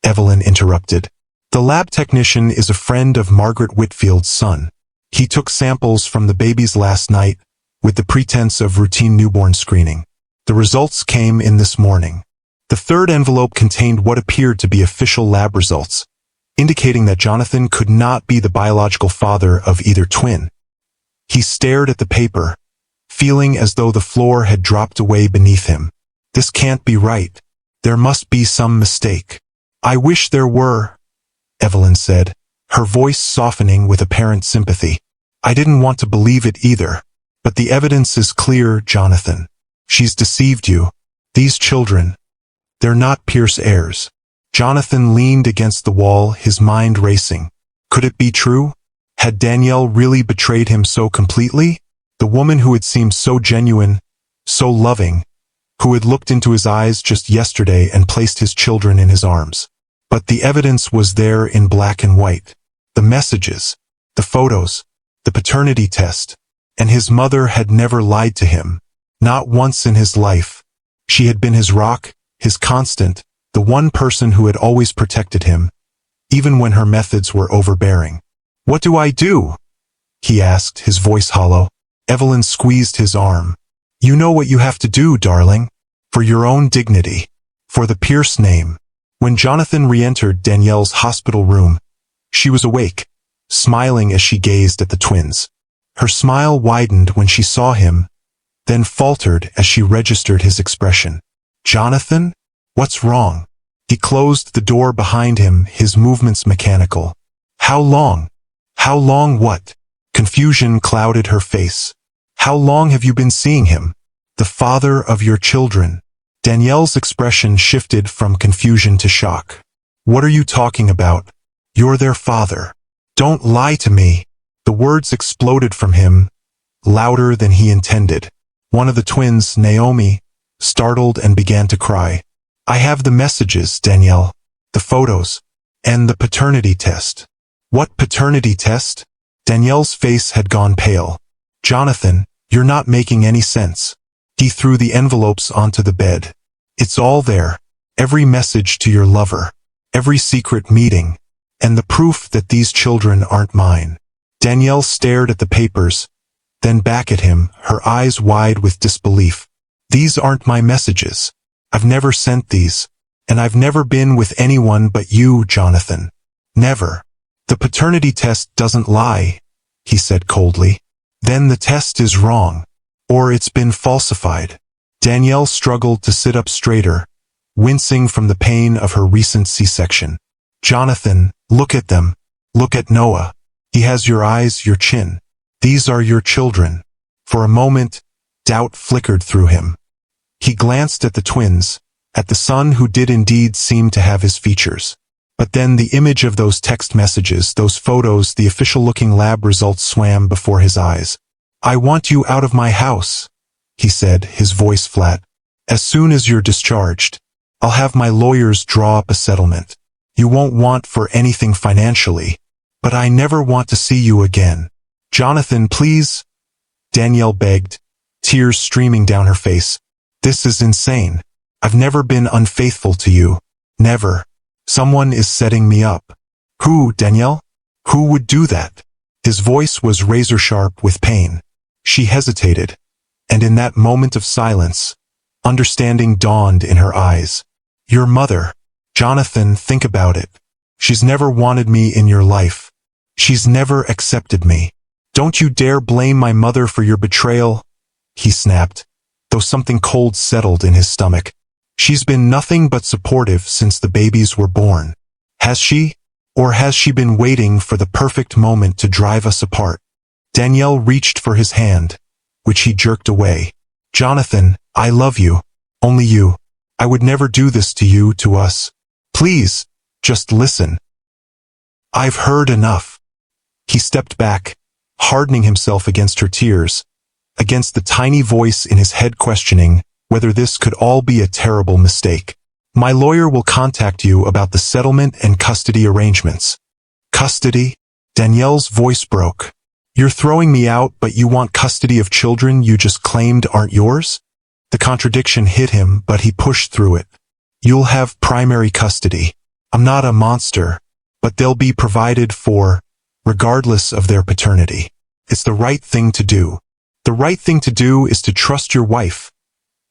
Evelyn interrupted. The lab technician is a friend of Margaret Whitfield's son. He took samples from the babies last night with the pretense of routine newborn screening. The results came in this morning. The third envelope contained what appeared to be official lab results, indicating that Jonathan could not be the biological father of either twin. He stared at the paper, feeling as though the floor had dropped away beneath him. This can't be right. There must be some mistake. I wish there were, Evelyn said, her voice softening with apparent sympathy. I didn't want to believe it either. But the evidence is clear, Jonathan. She's deceived you. These children, they're not Pierce heirs. Jonathan leaned against the wall, his mind racing. Could it be true? Had Danielle really betrayed him so completely? The woman who had seemed so genuine, so loving, who had looked into his eyes just yesterday and placed his children in his arms. But the evidence was there in black and white. The messages, the photos, the paternity test, and his mother had never lied to him. Not once in his life. She had been his rock, his constant, the one person who had always protected him, even when her methods were overbearing. What do I do? He asked, his voice hollow. Evelyn squeezed his arm. You know what you have to do, darling. For your own dignity. For the Pierce name. When Jonathan re-entered Danielle's hospital room, she was awake, smiling as she gazed at the twins. Her smile widened when she saw him, then faltered as she registered his expression. Jonathan? What's wrong? He closed the door behind him, his movements mechanical. How long? How long what? Confusion clouded her face. How long have you been seeing him? The father of your children. Danielle's expression shifted from confusion to shock. What are you talking about? You're their father. Don't lie to me. The words exploded from him, louder than he intended. One of the twins, Naomi, startled and began to cry. I have the messages, Danielle, the photos, and the paternity test. What paternity test? Danielle's face had gone pale. Jonathan, you're not making any sense. He threw the envelopes onto the bed. It's all there. Every message to your lover. Every secret meeting. And the proof that these children aren't mine. Danielle stared at the papers, then back at him, her eyes wide with disbelief. These aren't my messages. I've never sent these. And I've never been with anyone but you, Jonathan. Never. The paternity test doesn't lie, he said coldly. Then the test is wrong. Or it's been falsified. Danielle struggled to sit up straighter, wincing from the pain of her recent C-section. Jonathan, look at them. Look at Noah. He has your eyes, your chin. These are your children. For a moment, doubt flickered through him. He glanced at the twins, at the son who did indeed seem to have his features. But then the image of those text messages, those photos, the official-looking lab results swam before his eyes. I want you out of my house, he said, his voice flat. As soon as you're discharged, I'll have my lawyers draw up a settlement. You won't want for anything financially, but I never want to see you again. Jonathan, please, Danielle begged, tears streaming down her face. This is insane. I've never been unfaithful to you. Never. Someone is setting me up. Who, Danielle? Who would do that? His voice was razor-sharp with pain. She hesitated, and in that moment of silence, understanding dawned in her eyes. Your mother. Jonathan, think about it. She's never wanted me in your life. She's never accepted me. Don't you dare blame my mother for your betrayal, he snapped, though something cold settled in his stomach. She's been nothing but supportive since the babies were born. Has she? Or has she been waiting for the perfect moment to drive us apart? Danielle reached for his hand, which he jerked away. Jonathan, I love you. Only you. I would never do this to you, to us. Please, just listen. I've heard enough. He stepped back, hardening himself against her tears, against the tiny voice in his head questioning whether this could all be a terrible mistake. My lawyer will contact you about the settlement and custody arrangements. Custody? Danielle's voice broke. You're throwing me out, but you want custody of children you just claimed aren't yours? The contradiction hit him, but he pushed through it. You'll have primary custody. I'm not a monster, but they'll be provided for, regardless of their paternity. It's the right thing to do. The right thing to do is to trust your wife,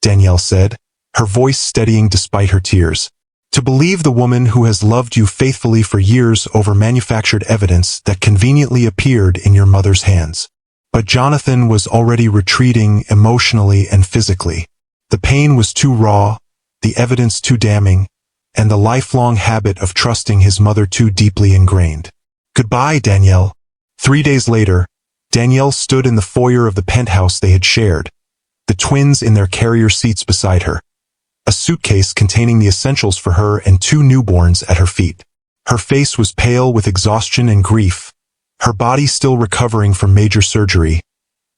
Danielle said, her voice steadying despite her tears. To believe the woman who has loved you faithfully for years over manufactured evidence that conveniently appeared in your mother's hands. But Jonathan was already retreating emotionally and physically. The pain was too raw, the evidence too damning, and the lifelong habit of trusting his mother too deeply ingrained. Goodbye, Danielle. 3 days later, Danielle stood in the foyer of the penthouse they had shared, the twins in their carrier seats beside her, a suitcase containing the essentials for her and 2 newborns at her feet. Her face was pale with exhaustion and grief, her body still recovering from major surgery,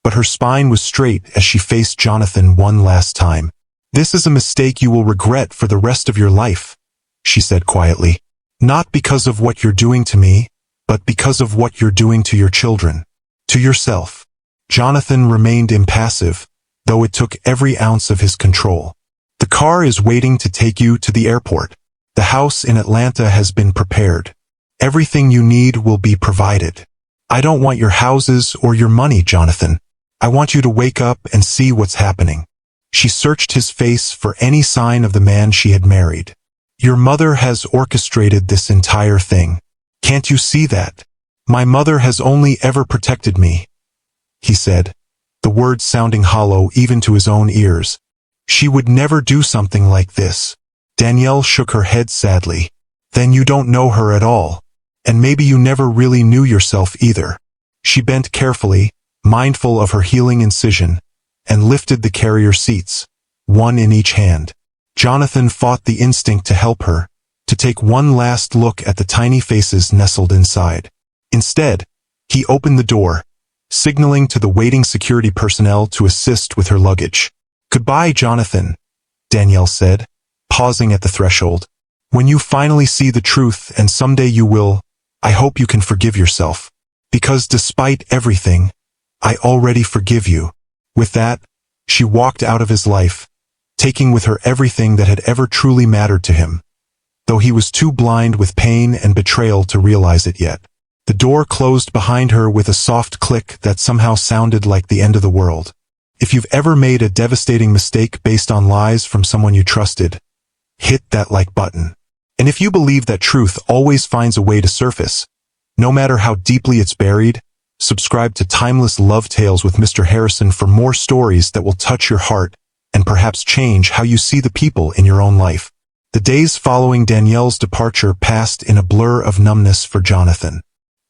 but her spine was straight as she faced Jonathan one last time. "This is a mistake you will regret for the rest of your life," she said quietly. "Not because of what you're doing to me, but because of what you're doing to your children, to yourself." Jonathan remained impassive, though it took every ounce of his control. "The car is waiting to take you to the airport. The house in Atlanta has been prepared. Everything you need will be provided. I don't want your houses or your money, Jonathan. I want you to wake up and see what's happening." She searched his face for any sign of the man she had married. "Your mother has orchestrated this entire thing. Can't you see that? My mother has only ever protected me," he said, the words sounding hollow even to his own ears. "She would never do something like this." Danielle shook her head sadly. "Then you don't know her at all. And maybe you never really knew yourself either." She bent carefully, mindful of her healing incision, and lifted the carrier seats, one in each hand. Jonathan fought the instinct to help her, to take one last look at the tiny faces nestled inside. Instead, he opened the door, signaling to the waiting security personnel to assist with her luggage. "Goodbye, Jonathan," Danielle said, pausing at the threshold. "When you finally see the truth, and someday you will, I hope you can forgive yourself. Because despite everything, I already forgive you." With that, she walked out of his life, taking with her everything that had ever truly mattered to him, though he was too blind with pain and betrayal to realize it yet. The door closed behind her with a soft click that somehow sounded like the end of the world. If you've ever made a devastating mistake based on lies from someone you trusted, hit that like button. And if you believe that truth always finds a way to surface, no matter how deeply it's buried, subscribe to Timeless Love Tales with Mr. Harrison for more stories that will touch your heart and perhaps change how you see the people in your own life. The days following Danielle's departure passed in a blur of numbness for Jonathan.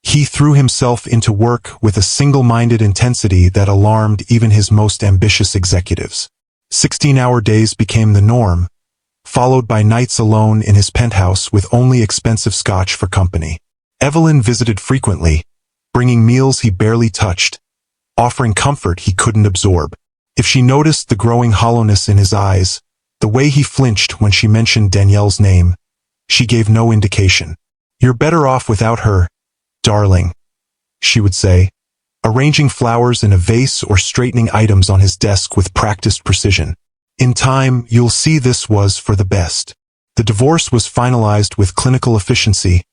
He threw himself into work with a single-minded intensity that alarmed even his most ambitious executives. 16-hour days became the norm, followed by nights alone in his penthouse with only expensive scotch for company. Evelyn visited frequently, bringing meals he barely touched, offering comfort he couldn't absorb. If she noticed the growing hollowness in his eyes, the way he flinched when she mentioned Danielle's name, she gave no indication. "You're better off without her, darling," she would say, arranging flowers in a vase or straightening items on his desk with practiced precision. "In time, you'll see this was for the best." The divorce was finalized with clinical efficiency,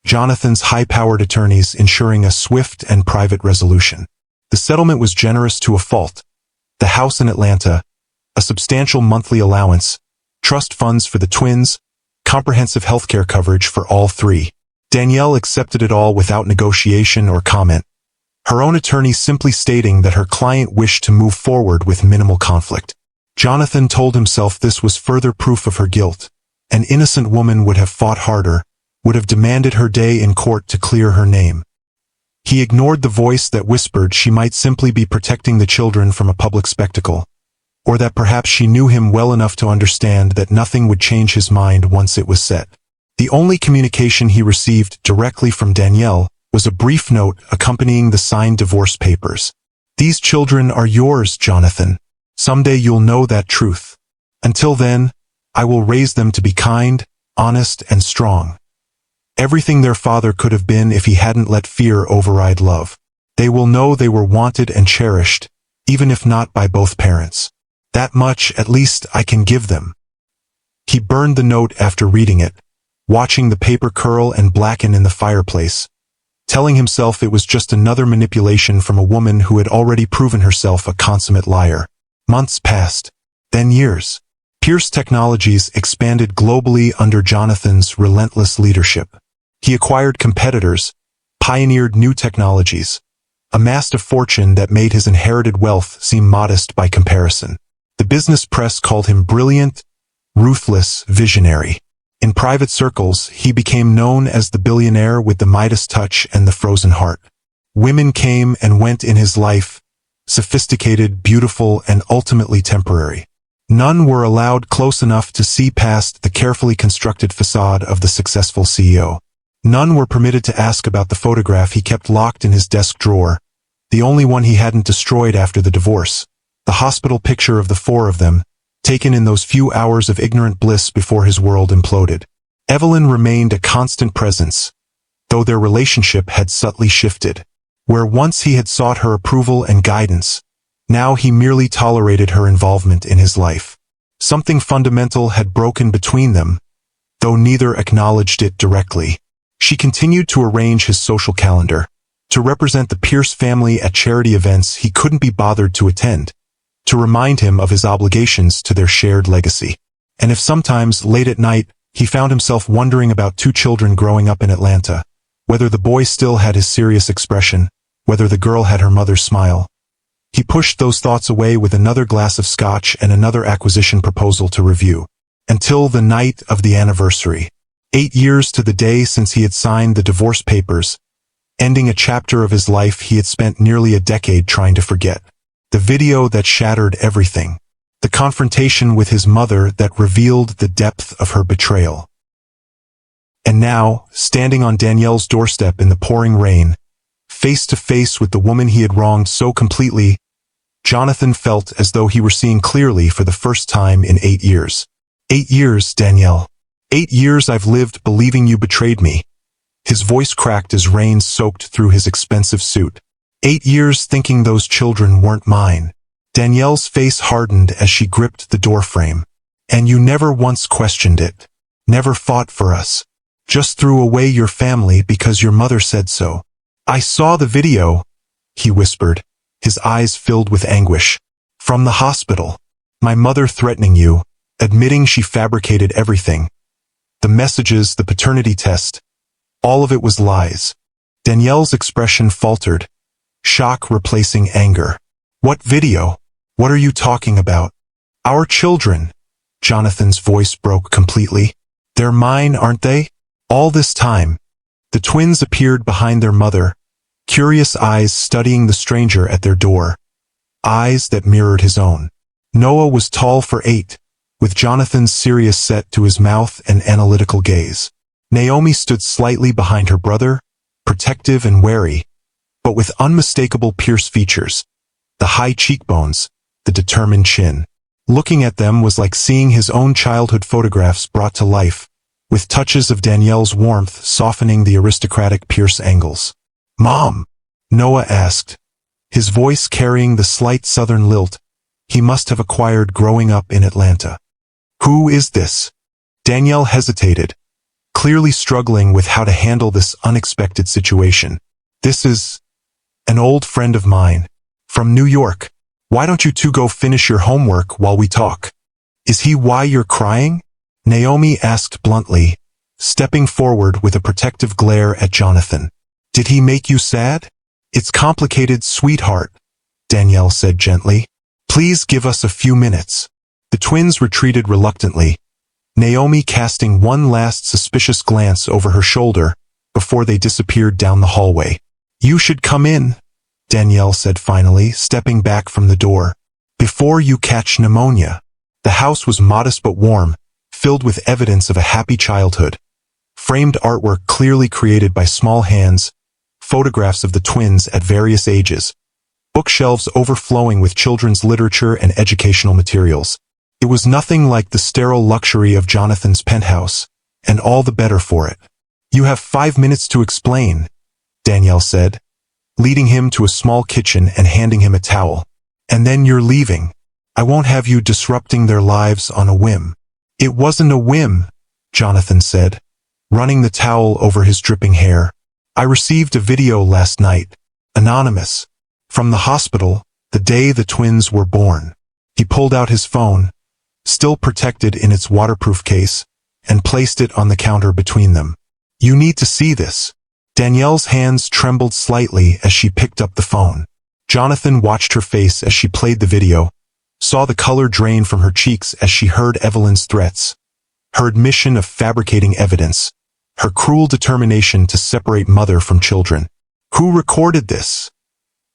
Jonathan's high-powered attorneys ensuring a swift and private resolution. The settlement was generous to a fault. The house in Atlanta, a substantial monthly allowance, trust funds for the twins, comprehensive healthcare coverage for all 3. Danielle accepted it all without negotiation or comment, her own attorney simply stating that her client wished to move forward with minimal conflict. Jonathan told himself this was further proof of her guilt. An innocent woman would have fought harder, would have demanded her day in court to clear her name. He ignored the voice that whispered she might simply be protecting the children from a public spectacle, or that perhaps she knew him well enough to understand that nothing would change his mind once it was set. The only communication he received directly from Danielle was a brief note accompanying the signed divorce papers. "These children are yours, Jonathan. Someday you'll know that truth. Until then, I will raise them to be kind, honest, and strong. Everything their father could have been if he hadn't let fear override love. They will know they were wanted and cherished, even if not by both parents. That much, at least, I can give them." He burned the note after reading it, watching the paper curl and blacken in the fireplace, telling himself it was just another manipulation from a woman who had already proven herself a consummate liar. Months passed, then years. Pierce Technologies expanded globally under Jonathan's relentless leadership. He acquired competitors, pioneered new technologies, amassed a fortune that made his inherited wealth seem modest by comparison. The business press called him brilliant, ruthless, visionary. In private circles, he became known as the billionaire with the Midas touch and the frozen heart. Women came and went in his life, sophisticated, beautiful, and ultimately temporary. None were allowed close enough to see past the carefully constructed facade of the successful CEO. None were permitted to ask about the photograph he kept locked in his desk drawer, the only one he hadn't destroyed after the divorce. The hospital picture of the four of them, taken in those few hours of ignorant bliss before his world imploded. Evelyn remained a constant presence, though their relationship had subtly shifted. Where once he had sought her approval and guidance, now he merely tolerated her involvement in his life. Something fundamental had broken between them, though neither acknowledged it directly. She continued to arrange his social calendar, to represent the Pierce family at charity events he couldn't be bothered to attend, to remind him of his obligations to their shared legacy. And if sometimes, late at night, he found himself wondering about two children growing up in Atlanta, whether the boy still had his serious expression, whether the girl had her mother's smile, he pushed those thoughts away with another glass of scotch and another acquisition proposal to review. Until the night of the anniversary. 8 years to the day since he had signed the divorce papers, ending a chapter of his life he had spent nearly a decade trying to forget. The video that shattered everything. The confrontation with his mother that revealed the depth of her betrayal. And now, standing on Danielle's doorstep in the pouring rain, face to face with the woman he had wronged so completely, Jonathan felt as though he were seeing clearly for the first time in 8 years. 8 years, Danielle. 8 years I've lived believing you betrayed me. His voice cracked as rain soaked through his expensive suit. 8 years thinking those children weren't mine. Danielle's face hardened as she gripped the doorframe. And you never once questioned it. Never fought for us. Just threw away your family because your mother said so. I saw the video, he whispered, his eyes filled with anguish. From the hospital. My mother threatening you, admitting she fabricated everything. The messages, the paternity test. All of it was lies. Danielle's expression faltered, shock replacing anger. What video? What are you talking about? Our children. Jonathan's voice broke completely. They're mine, aren't they? All this time. The twins appeared behind their mother, curious eyes studying the stranger at their door. Eyes that mirrored his own. Noah was tall for 8, with Jonathan's serious set to his mouth and analytical gaze. Naomi stood slightly behind her brother, protective and wary, but with unmistakable Pierce features. The high cheekbones, the determined chin. Looking at them was like seeing his own childhood photographs brought to life, with touches of Danielle's warmth softening the aristocratic Pierce angles. Mom? Noah asked, his voice carrying the slight southern lilt he must have acquired growing up in Atlanta. Who is this? Danielle hesitated, clearly struggling with how to handle this unexpected situation. This is an old friend of mine, from New York. Why don't you two go finish your homework while we talk? Is he why you're crying? Naomi asked bluntly, stepping forward with a protective glare at Jonathan. Did he make you sad? It's complicated, sweetheart, Danielle said gently. Please give us a few minutes. The twins retreated reluctantly, Naomi casting one last suspicious glance over her shoulder before they disappeared down the hallway. You should come in, Danielle said finally, stepping back from the door. Before you catch pneumonia. The house was modest but warm, filled with evidence of a happy childhood. Framed artwork clearly created by small hands, photographs of the twins at various ages, bookshelves overflowing with children's literature and educational materials. It was nothing like the sterile luxury of Jonathan's penthouse, and all the better for it. You have 5 minutes to explain, Danielle said, leading him to a small kitchen and handing him a towel. And then you're leaving. I won't have you disrupting their lives on a whim. It wasn't a whim, Jonathan said, running the towel over his dripping hair. I received a video last night, anonymous, from the hospital, the day the twins were born. He pulled out his phone, still protected in its waterproof case, and placed it on the counter between them. You need to see this. Danielle's hands trembled slightly as she picked up the phone. Jonathan watched her face as she played the video, saw the color drain from her cheeks as she heard Evelyn's threats, her admission of fabricating evidence, her cruel determination to separate mother from children. Who recorded this?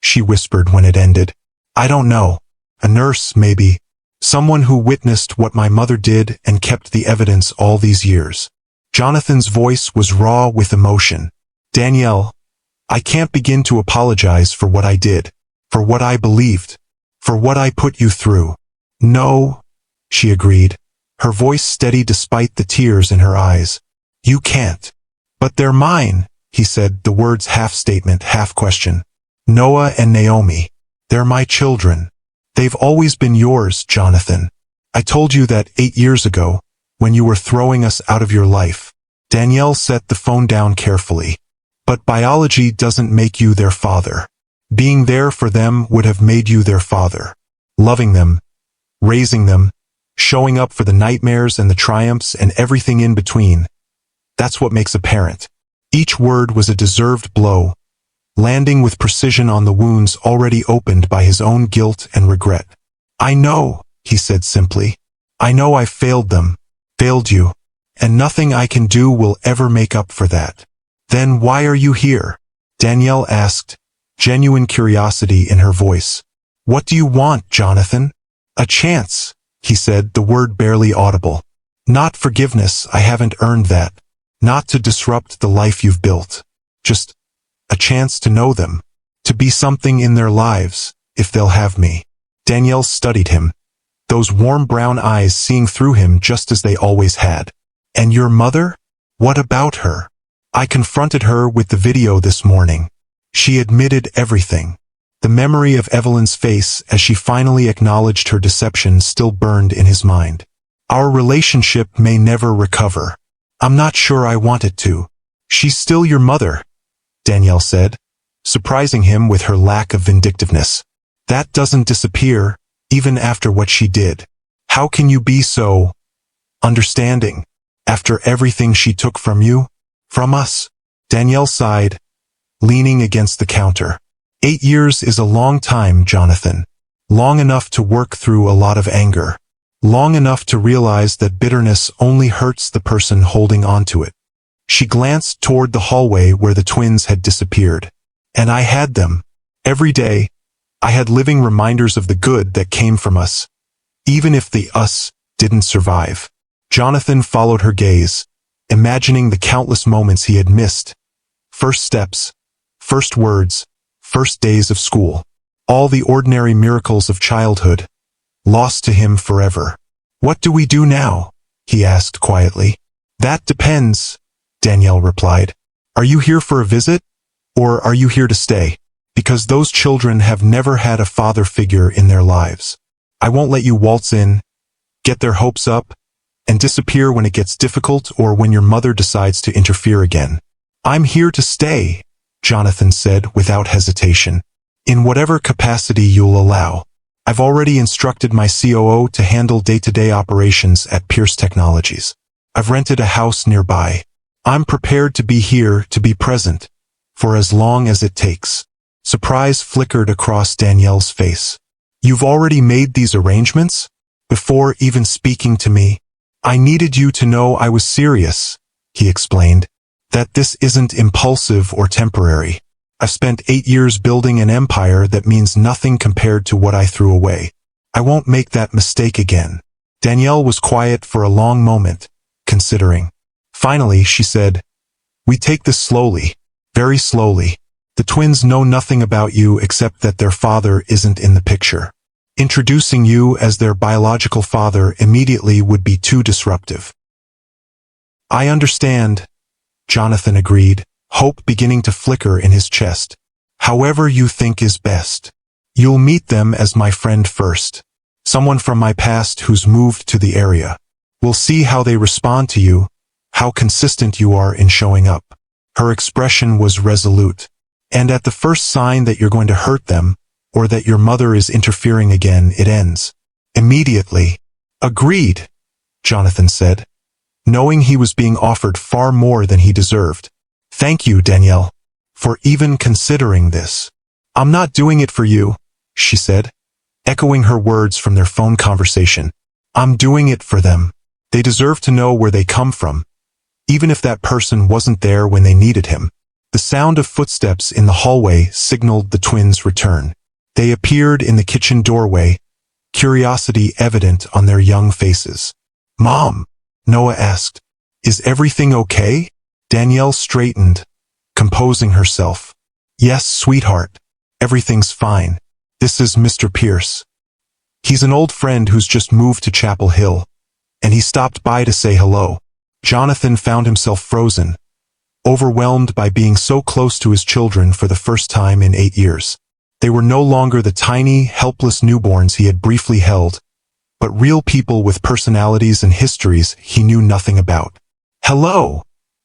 She whispered when it ended. I don't know. A nurse, maybe. Someone who witnessed what my mother did and kept the evidence all these years. Jonathan's voice was raw with emotion. Danielle, I can't begin to apologize for what I did, for what I believed, for what I put you through. No, she agreed, her voice steady despite the tears in her eyes. You can't. But they're mine, he said, the words half statement, half question. Noah and Naomi. They're my children. They've always been yours, Jonathan. I told you that 8 years ago, when you were throwing us out of your life. Danielle set the phone down carefully. But biology doesn't make you their father. Being there for them would have made you their father. Loving them, raising them, showing up for the nightmares and the triumphs and everything in between. That's what makes a parent. Each word was a deserved blow, landing with precision on the wounds already opened by his own guilt and regret. I know, he said simply. I know I failed them, failed you, and nothing I can do will ever make up for that. Then why are you here? Danielle asked, genuine curiosity in her voice. What do you want, Jonathan? A chance, he said, the word barely audible. Not forgiveness, I haven't earned that. Not to disrupt the life you've built. Just a chance to know them, to be something in their lives, if they'll have me. Danielle studied him, those warm brown eyes seeing through him just as they always had. And your mother? What about her? I confronted her with the video this morning. She admitted everything. The memory of Evelyn's face as she finally acknowledged her deception still burned in his mind. Our relationship may never recover. I'm not sure I want it to. She's still your mother, Danielle said, surprising him with her lack of vindictiveness. That doesn't disappear, even after what she did. How can you be so understanding, after everything she took from you? From us? Danielle sighed, leaning against the counter. 8 years is a long time, Jonathan. Long enough to work through a lot of anger. Long enough to realize that bitterness only hurts the person holding on to it. She glanced toward the hallway where the twins had disappeared. And I had them. Every day, I had living reminders of the good that came from us. Even if the us didn't survive. Jonathan followed her gaze, imagining the countless moments he had missed. First steps, first words, first days of school. All the ordinary miracles of childhood, lost to him forever. What do we do now? He asked quietly. That depends, Danielle replied. Are you here for a visit? Or are you here to stay? Because those children have never had a father figure in their lives. I won't let you waltz in, get their hopes up, and disappear when it gets difficult or when your mother decides to interfere again. I'm here to stay, Jonathan said without hesitation. In whatever capacity you'll allow. I've already instructed my COO to handle day-to-day operations at Pierce Technologies. I've rented a house nearby. I'm prepared to be here, to be present, for as long as it takes. Surprise flickered across Danielle's face. You've already made these arrangements? Before even speaking to me? I needed you to know I was serious, he explained. That this isn't impulsive or temporary. I've spent 8 years building an empire that means nothing compared to what I threw away. I won't make that mistake again. Danielle was quiet for a long moment, considering. Finally, she said, we take this slowly, very slowly. The twins know nothing about you except that their father isn't in the picture. Introducing you as their biological father immediately would be too disruptive. I understand, Jonathan agreed, hope beginning to flicker in his chest. However you think is best. You'll meet them as my friend first. Someone from my past who's moved to the area. We'll see how they respond to you, how consistent you are in showing up. Her expression was resolute. And at the first sign that you're going to hurt them, or that your mother is interfering again, it ends. Immediately. Agreed, Jonathan said, knowing he was being offered far more than he deserved. Thank you, Danielle, for even considering this. I'm not doing it for you, she said, echoing her words from their phone conversation. I'm doing it for them. They deserve to know where they come from, even if that person wasn't there when they needed him. The sound of footsteps in the hallway signaled the twins' return. They appeared in the kitchen doorway, curiosity evident on their young faces. Mom, Noah asked, is everything okay? Danielle straightened, composing herself. Yes, sweetheart, everything's fine. This is Mr. Pierce. He's an old friend who's just moved to Chapel Hill, and he stopped by to say hello. Jonathan found himself frozen, overwhelmed by being so close to his children for the first time in 8 years. They were no longer the tiny, helpless newborns he had briefly held, but real people with personalities and histories he knew nothing about. Hello,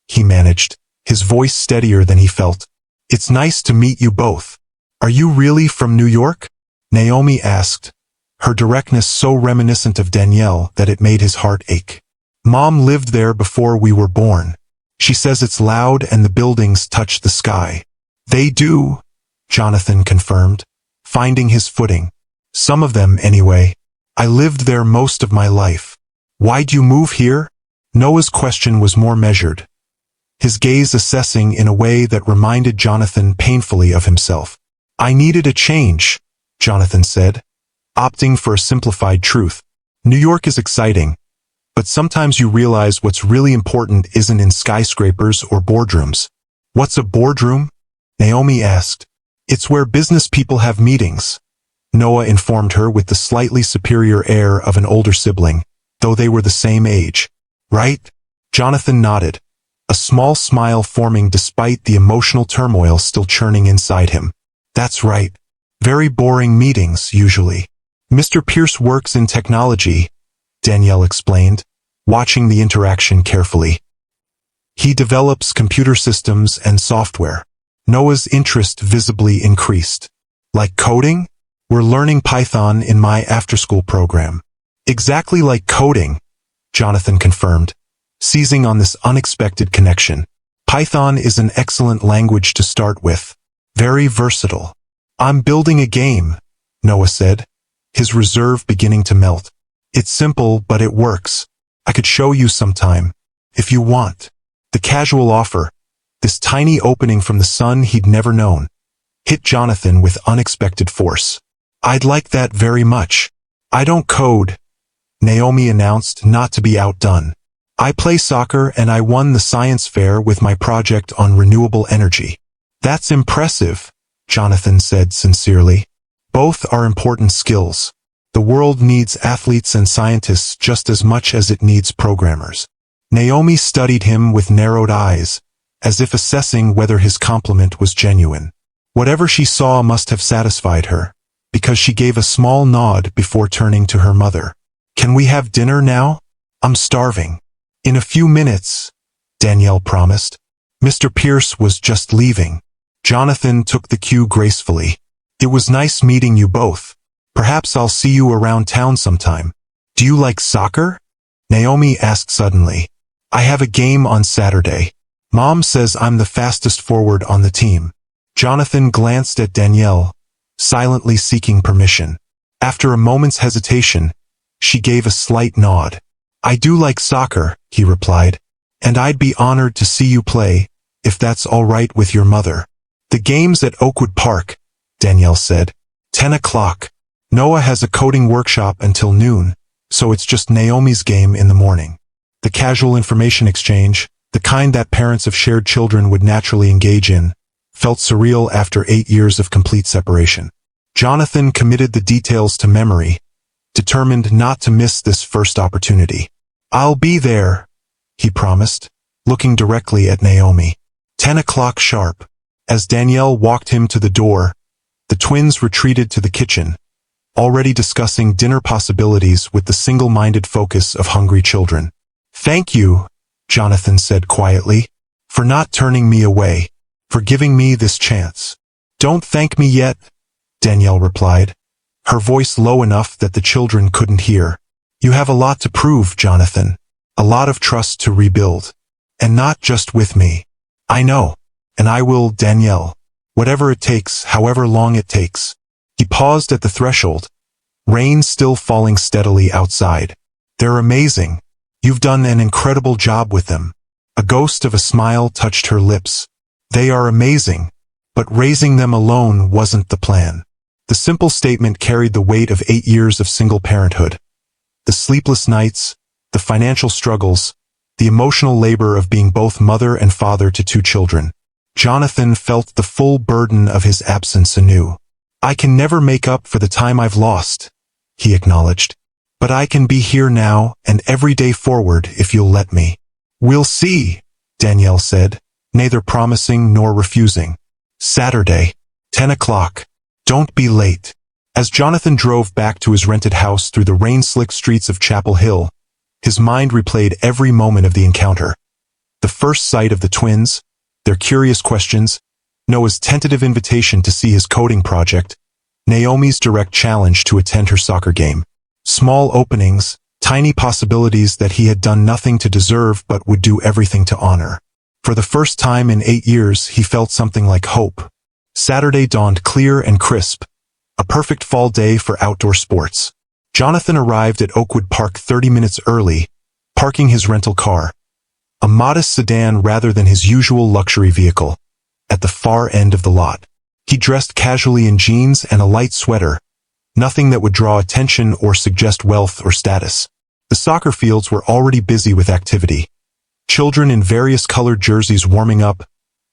he managed, his voice steadier than he felt. It's nice to meet you both. Are you really from New York? Naomi asked, her directness so reminiscent of Danielle that it made his heart ache. Mom lived there before we were born. She says it's loud and the buildings touch the sky. They do, Jonathan confirmed, finding his footing. Some of them, anyway. I lived there most of my life. Why'd you move here? Noah's question was more measured, his gaze assessing in a way that reminded Jonathan painfully of himself. I needed a change, Jonathan said, opting for a simplified truth. New York is exciting, but sometimes you realize what's really important isn't in skyscrapers or boardrooms. What's a boardroom? Naomi asked. It's where business people have meetings, Noah informed her with the slightly superior air of an older sibling, though they were the same age. Right? Jonathan nodded, a small smile forming despite the emotional turmoil still churning inside him. That's right. Very boring meetings, usually. Mr. Pierce works in technology, Danielle explained, watching the interaction carefully. He develops computer systems and software. Noah's interest visibly increased. Like coding? We're learning Python in my after-school program. Exactly like coding, Jonathan confirmed, seizing on this unexpected connection. Python is an excellent language to start with. Very versatile. I'm building a game, Noah said, his reserve beginning to melt. It's simple, but it works. I could show you sometime, if you want. The casual offer, this tiny opening from the sun he'd never known, hit Jonathan with unexpected force. I'd like that very much. I don't code, Naomi announced, not to be outdone. I play soccer and I won the science fair with my project on renewable energy. That's impressive, Jonathan said sincerely. Both are important skills. The world needs athletes and scientists just as much as it needs programmers. Naomi studied him with narrowed eyes, as if assessing whether his compliment was genuine. Whatever she saw must have satisfied her, because she gave a small nod before turning to her mother. Can we have dinner now? I'm starving. In a few minutes, Danielle promised. Mr. Pierce was just leaving. Jonathan took the cue gracefully. It was nice meeting you both. Perhaps I'll see you around town sometime. Do you like soccer? Naomi asked suddenly. I have a game on Saturday. Mom says I'm the fastest forward on the team. Jonathan glanced at Danielle, silently seeking permission. After a moment's hesitation, she gave a slight nod. I do like soccer, he replied, and I'd be honored to see you play, if that's all right with your mother. The game's at Oakwood Park, Danielle said. 10 o'clock. Noah has a coding workshop until noon, so it's just Naomi's game in the morning. The casual information exchange, the kind that parents of shared children would naturally engage in, felt surreal after 8 years of complete separation. Jonathan committed the details to memory, determined not to miss this first opportunity. I'll be there, he promised, looking directly at Naomi. 10 o'clock sharp. As Danielle walked him to the door, the twins retreated to the kitchen, already discussing dinner possibilities with the single-minded focus of hungry children. Thank you, Jonathan said quietly, for not turning me away, for giving me this chance. Don't thank me yet, Danielle replied, her voice low enough that the children couldn't hear. You have a lot to prove, Jonathan. A lot of trust to rebuild. And not just with me. I know. And I will, Danielle. Whatever it takes, however long it takes. He paused at the threshold. Rain still falling steadily outside. They're amazing. You've done an incredible job with them. A ghost of a smile touched her lips. They are amazing. But raising them alone wasn't the plan. The simple statement carried the weight of 8 years of single parenthood. The sleepless nights, the financial struggles, the emotional labor of being both mother and father to 2 children. Jonathan felt the full burden of his absence anew. I can never make up for the time I've lost, he acknowledged. But I can be here now and every day forward if you'll let me. We'll see, Danielle said, neither promising nor refusing. Saturday, 10 o'clock. Don't be late. As Jonathan drove back to his rented house through the rain-slick streets of Chapel Hill, his mind replayed every moment of the encounter. The first sight of the twins, their curious questions, Noah's tentative invitation to see his coding project, Naomi's direct challenge to attend her soccer game. Small openings, tiny possibilities that he had done nothing to deserve but would do everything to honor. For the first time in 8 years, he felt something like hope. Saturday dawned clear and crisp, a perfect fall day for outdoor sports. Jonathan arrived at Oakwood Park 30 minutes early, parking his rental car, a modest sedan rather than his usual luxury vehicle, at the far end of the lot. He dressed casually in jeans and a light sweater, nothing that would draw attention or suggest wealth or status. The soccer fields were already busy with activity. Children in various colored jerseys warming up,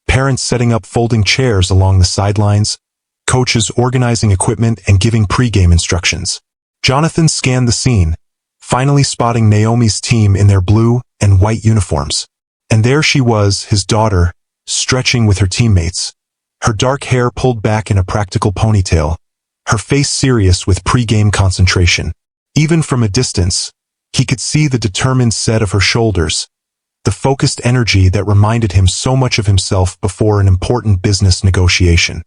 parents setting up folding chairs along the sidelines, coaches organizing equipment and giving pre-game instructions. Jonathan scanned the scene, finally spotting Naomi's team in their blue and white uniforms. And there she was, his daughter, stretching with her teammates, her dark hair pulled back in a practical ponytail, her face serious with pre-game concentration. Even from a distance, he could see the determined set of her shoulders, the focused energy that reminded him so much of himself before an important business negotiation.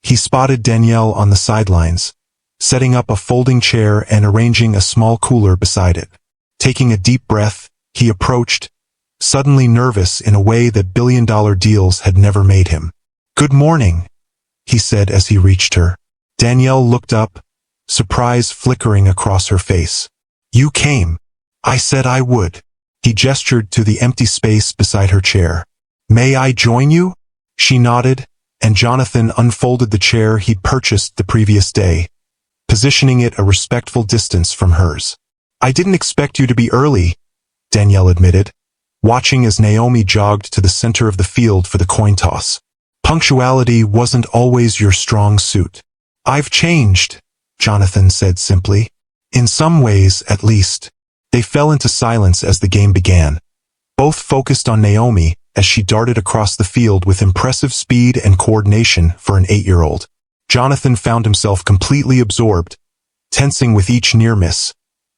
He spotted Danielle on the sidelines, setting up a folding chair and arranging a small cooler beside it. Taking a deep breath, he approached, suddenly nervous in a way that billion-dollar deals had never made him. "Good morning," he said as he reached her. Danielle looked up, surprise flickering across her face. "You came. I said I would." He gestured to the empty space beside her chair. "May I join you?" She nodded, and Jonathan unfolded the chair he'd purchased the previous day, positioning it a respectful distance from hers. "I didn't expect you to be early," Danielle admitted, watching as Naomi jogged to the center of the field for the coin toss. "Punctuality wasn't always your strong suit." "I've changed," Jonathan said simply. "In some ways, at least." They fell into silence as the game began, both focused on Naomi as she darted across the field with impressive speed and coordination for an 8-year-old. Jonathan found himself completely absorbed, tensing with each near miss,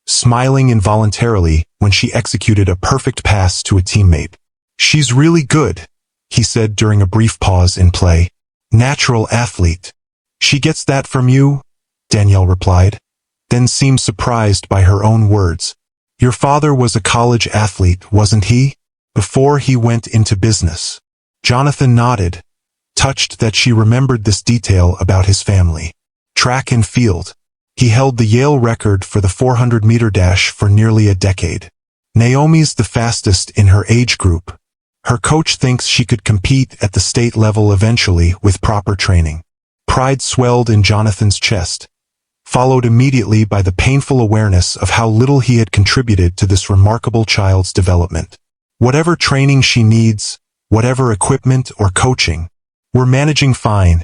smiling involuntarily when she executed a perfect pass to a teammate. "She's really good," he said during a brief pause in play. "Natural athlete." "She gets that from you?" Danielle replied, then seemed surprised by her own words. "Your father was a college athlete, wasn't he? Before he went into business." Jonathan nodded, touched that she remembered this detail about his family. Track and field. He held the Yale record for the 400-meter dash for nearly a decade. Naomi's the fastest in her age group. Her coach thinks she could compete at the state level eventually with proper training. Pride swelled in Jonathan's chest, followed immediately by the painful awareness of how little he had contributed to this remarkable child's development. "Whatever training she needs, whatever equipment or coaching, we're managing fine."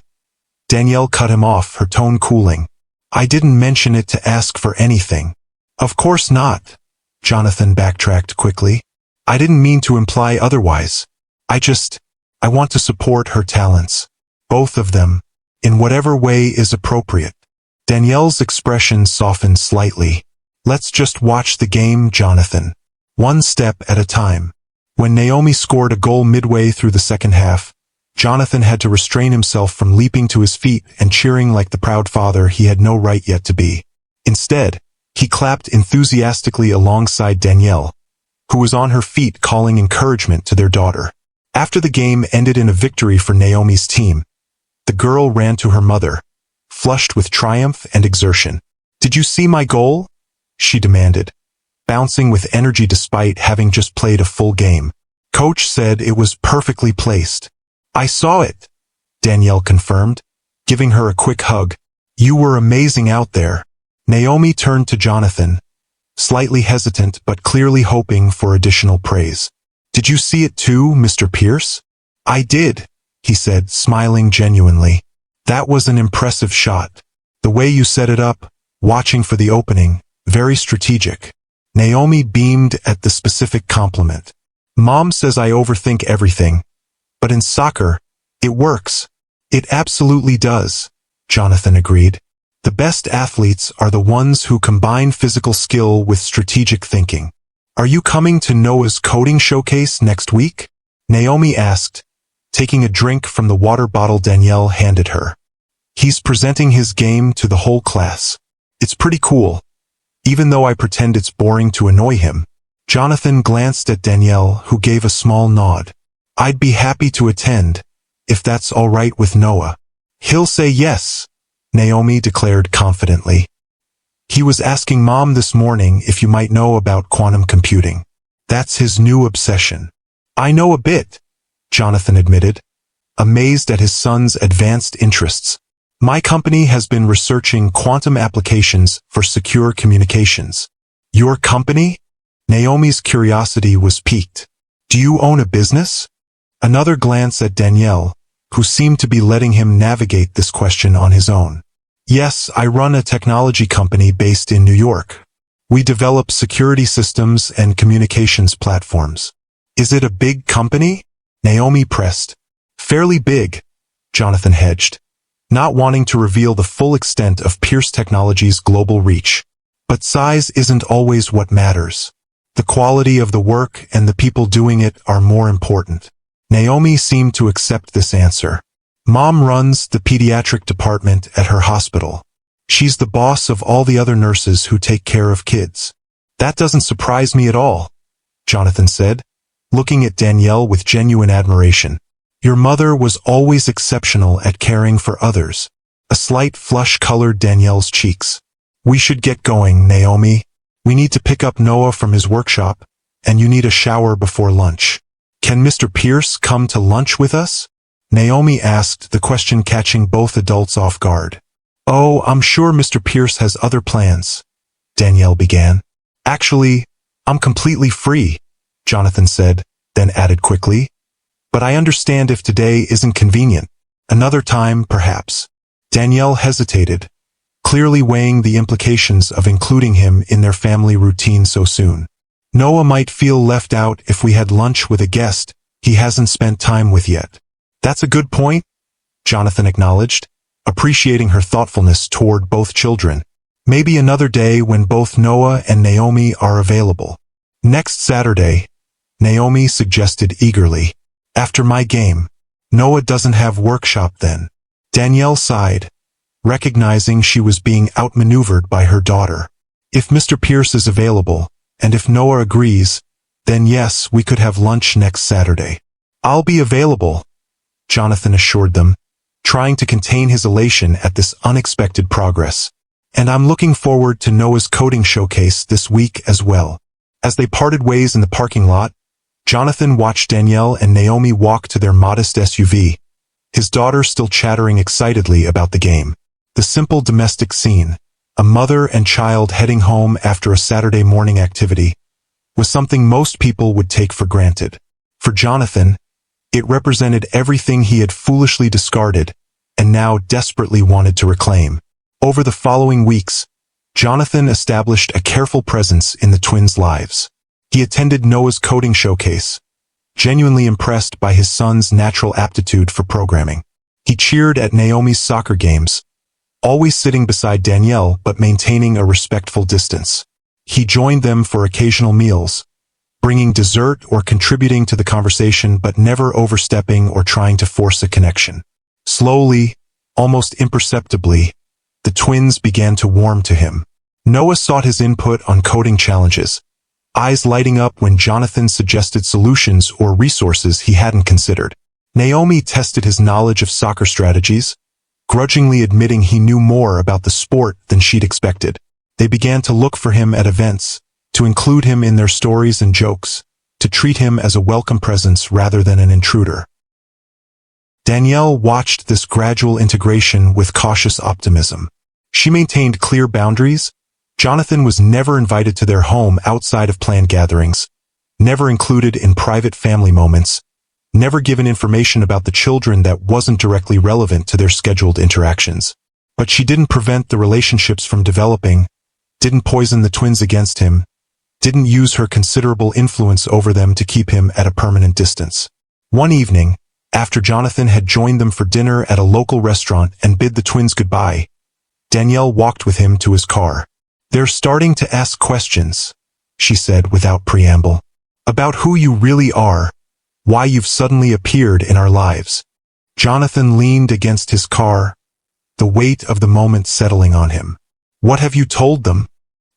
Danielle cut him off, her tone cooling. "I didn't mention it to ask for anything." "Of course not," Jonathan backtracked quickly. "I didn't mean to imply otherwise. I want to support her talents. Both of them, in whatever way is appropriate." Danielle's expression softened slightly. "Let's just watch the game, Jonathan. One step at a time." When Naomi scored a goal midway through the second half, Jonathan had to restrain himself from leaping to his feet and cheering like the proud father he had no right yet to be. Instead, He clapped enthusiastically alongside Danielle, who was on her feet calling encouragement to their daughter. After the game ended in a victory for Naomi's team, the girl ran to her mother, flushed with triumph and exertion. "Did you see my goal?" she demanded, bouncing with energy despite having just played a full game. "Coach said it was perfectly placed." "I saw it," Danielle confirmed, giving her a quick hug. "You were amazing out there." Naomi turned to Jonathan, slightly hesitant but clearly hoping for additional praise. "Did you see it too, Mr. Pierce?" "I did," he said, smiling genuinely. "That was an impressive shot. The way you set it up, watching for the opening, very strategic." Naomi beamed at the specific compliment. "Mom says I overthink everything, but in soccer, it works." "It absolutely does," Jonathan agreed. "The best athletes are the ones who combine physical skill with strategic thinking." "Are you coming to Noah's coding showcase next week?" Naomi asked, taking a drink from the water bottle Danielle handed her. "He's presenting his game to the whole class. It's pretty cool, even though I pretend it's boring to annoy him." Jonathan glanced at Danielle, who gave a small nod. "I'd be happy to attend, if that's all right with Noah." "He'll say yes," Naomi declared confidently. "He was asking Mom this morning if you might know about quantum computing. That's his new obsession." "I know a bit," Jonathan admitted, amazed at his son's advanced interests. "My company has been researching quantum applications for secure communications." "Your company?" Naomi's curiosity was piqued. "Do you own a business?" Another glance at Danielle, who seemed to be letting him navigate this question on his own. "Yes, I run a technology company based in New York. We develop security systems and communications platforms." "Is it a big company?" Naomi pressed. "Fairly big," Jonathan hedged, not wanting to reveal the full extent of Pierce Technologies' global reach. "But size isn't always what matters. The quality of the work and the people doing it are more important." Naomi seemed to accept this answer. "Mom runs the pediatric department at her hospital. She's the boss of all the other nurses who take care of kids." "That doesn't surprise me at all," Jonathan said, looking at Danielle with genuine admiration. "Your mother was always exceptional at caring for others." A slight flush colored Danielle's cheeks. "We should get going, Naomi. We need to pick up Noah from his workshop, and you need a shower before lunch." "Can Mr. Pierce come to lunch with us?" Naomi asked, the question catching both adults off guard. "Oh, I'm sure Mr. Pierce has other plans," Danielle began. "Actually, I'm completely free," Jonathan said, then added quickly. "But I understand if today isn't convenient. Another time, perhaps." Danielle hesitated, clearly weighing the implications of including him in their family routine so soon. "Noah might feel left out if we had lunch with a guest he hasn't spent time with yet." "That's a good point," Jonathan acknowledged, appreciating her thoughtfulness toward both children. "Maybe another day when both Noah and Naomi are available." "Next Saturday," Naomi suggested eagerly. "After my game. Noah doesn't have workshop then." Danielle sighed, recognizing she was being outmaneuvered by her daughter. "If Mr. Pierce is available, and if Noah agrees, then yes, we could have lunch next Saturday." "I'll be available," Jonathan assured them, trying to contain his elation at this unexpected progress. "And I'm looking forward to Noah's coding showcase this week as well." As they parted ways in the parking lot, Jonathan watched Danielle and Naomi walk to their modest SUV, his daughter still chattering excitedly about the game. The simple domestic scene, a mother and child heading home after a Saturday morning activity, was something most people would take for granted. For Jonathan, it represented everything he had foolishly discarded and now desperately wanted to reclaim. Over the following weeks, Jonathan established a careful presence in the twins' lives. He attended Noah's coding showcase, genuinely impressed by his son's natural aptitude for programming. He cheered at Naomi's soccer games, always sitting beside Danielle but maintaining a respectful distance. He joined them for occasional meals, bringing dessert or contributing to the conversation but never overstepping or trying to force a connection. Slowly, almost imperceptibly, the twins began to warm to him. Noah sought his input on coding challenges, eyes lighting up when Jonathan suggested solutions or resources he hadn't considered. Naomi tested his knowledge of soccer strategies, grudgingly admitting he knew more about the sport than she'd expected. They began to look for him at events, to include him in their stories and jokes, to treat him as a welcome presence rather than an intruder. Danielle watched this gradual integration with cautious optimism. She maintained clear boundaries. Jonathan was never invited to their home outside of planned gatherings, never included in private family moments, never given information about the children that wasn't directly relevant to their scheduled interactions. But she didn't prevent the relationships from developing, didn't poison the twins against him, didn't use her considerable influence over them to keep him at a permanent distance. One evening, after Jonathan had joined them for dinner at a local restaurant and bid the twins goodbye, Danielle walked with him to his car. "They're starting to ask questions," she said without preamble, "about who you really are, why you've suddenly appeared in our lives." Jonathan leaned against his car, the weight of the moment settling on him. "What have you told them?"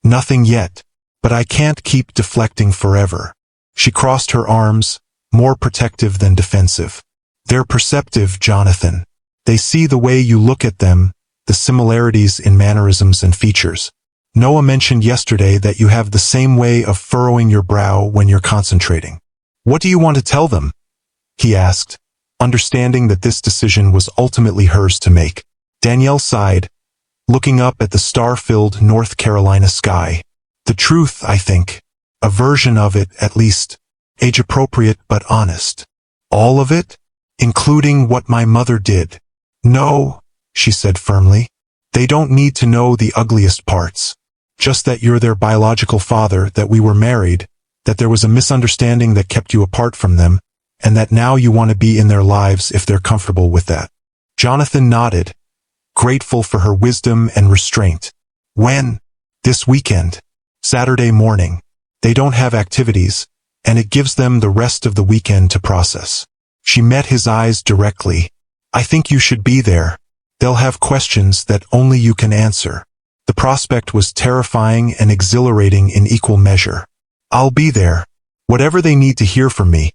"Nothing yet, but I can't keep deflecting forever." She crossed her arms, more protective than defensive. "They're perceptive, Jonathan. They see the way you look at them, the similarities in mannerisms and features. Noah mentioned yesterday that you have the same way of furrowing your brow when you're concentrating. What do you want to tell them?" he asked, understanding that this decision was ultimately hers to make. Danielle sighed, looking up at the star-filled North Carolina sky. "The truth, I think. A version of it, at least. Age-appropriate but honest." "All of it? Including what my mother did?" "No," she said firmly. "They don't need to know the ugliest parts. Just that you're their biological father, that we were married, that there was a misunderstanding that kept you apart from them, and that now you want to be in their lives if they're comfortable with that." Jonathan nodded, grateful for her wisdom and restraint. "When?" "This weekend. Saturday morning. They don't have activities, and it gives them the rest of the weekend to process." She met his eyes directly. "I think you should be there. They'll have questions that only you can answer." The prospect was terrifying and exhilarating in equal measure. "I'll be there. Whatever they need to hear from me.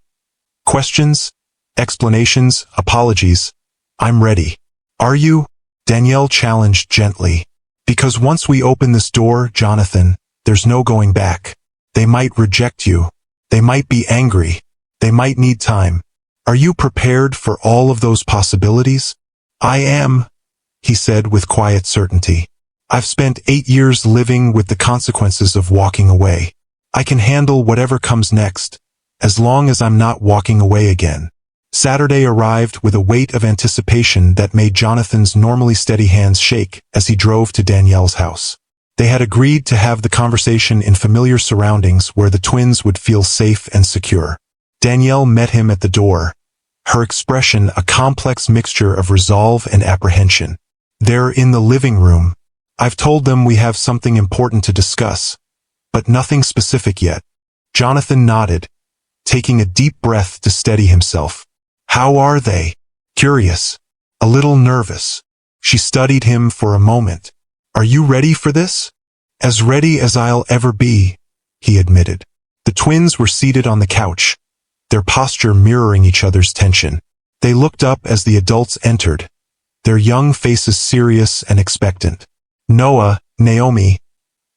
Questions, explanations, apologies. I'm ready." "Are you?" Danielle challenged gently. "Because once we open this door, Jonathan, there's no going back. They might reject you. They might be angry. They might need time. Are you prepared for all of those possibilities?" "I am," he said with quiet certainty. "I've spent 8 years living with the consequences of walking away. I can handle whatever comes next, as long as I'm not walking away again." Saturday arrived with a weight of anticipation that made Jonathan's normally steady hands shake as he drove to Danielle's house. They had agreed to have the conversation in familiar surroundings where the twins would feel safe and secure. Danielle met him at the door, her expression a complex mixture of resolve and apprehension. "They're in the living room. I've told them we have something important to discuss, but nothing specific yet." Jonathan nodded, taking a deep breath to steady himself. "How are they?" "Curious. A little nervous." She studied him for a moment. "Are you ready for this?" "As ready as I'll ever be," he admitted. The twins were seated on the couch, their posture mirroring each other's tension. They looked up as the adults entered, their young faces serious and expectant. "Noah, Naomi,"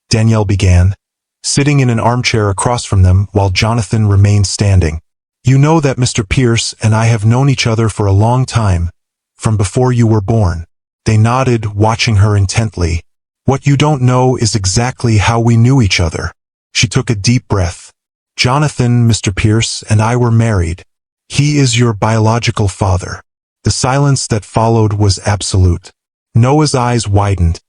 Danielle began, sitting in an armchair across from them while Jonathan remained standing. "You know that Mr. Pierce and I have known each other for a long time, from before you were born." They nodded, watching her intently. "What you don't know is exactly how we knew each other." She took a deep breath. "Jonathan, Mr. Pierce, and I were married. He is your biological father." The silence that followed was absolute. Noah's eyes widened,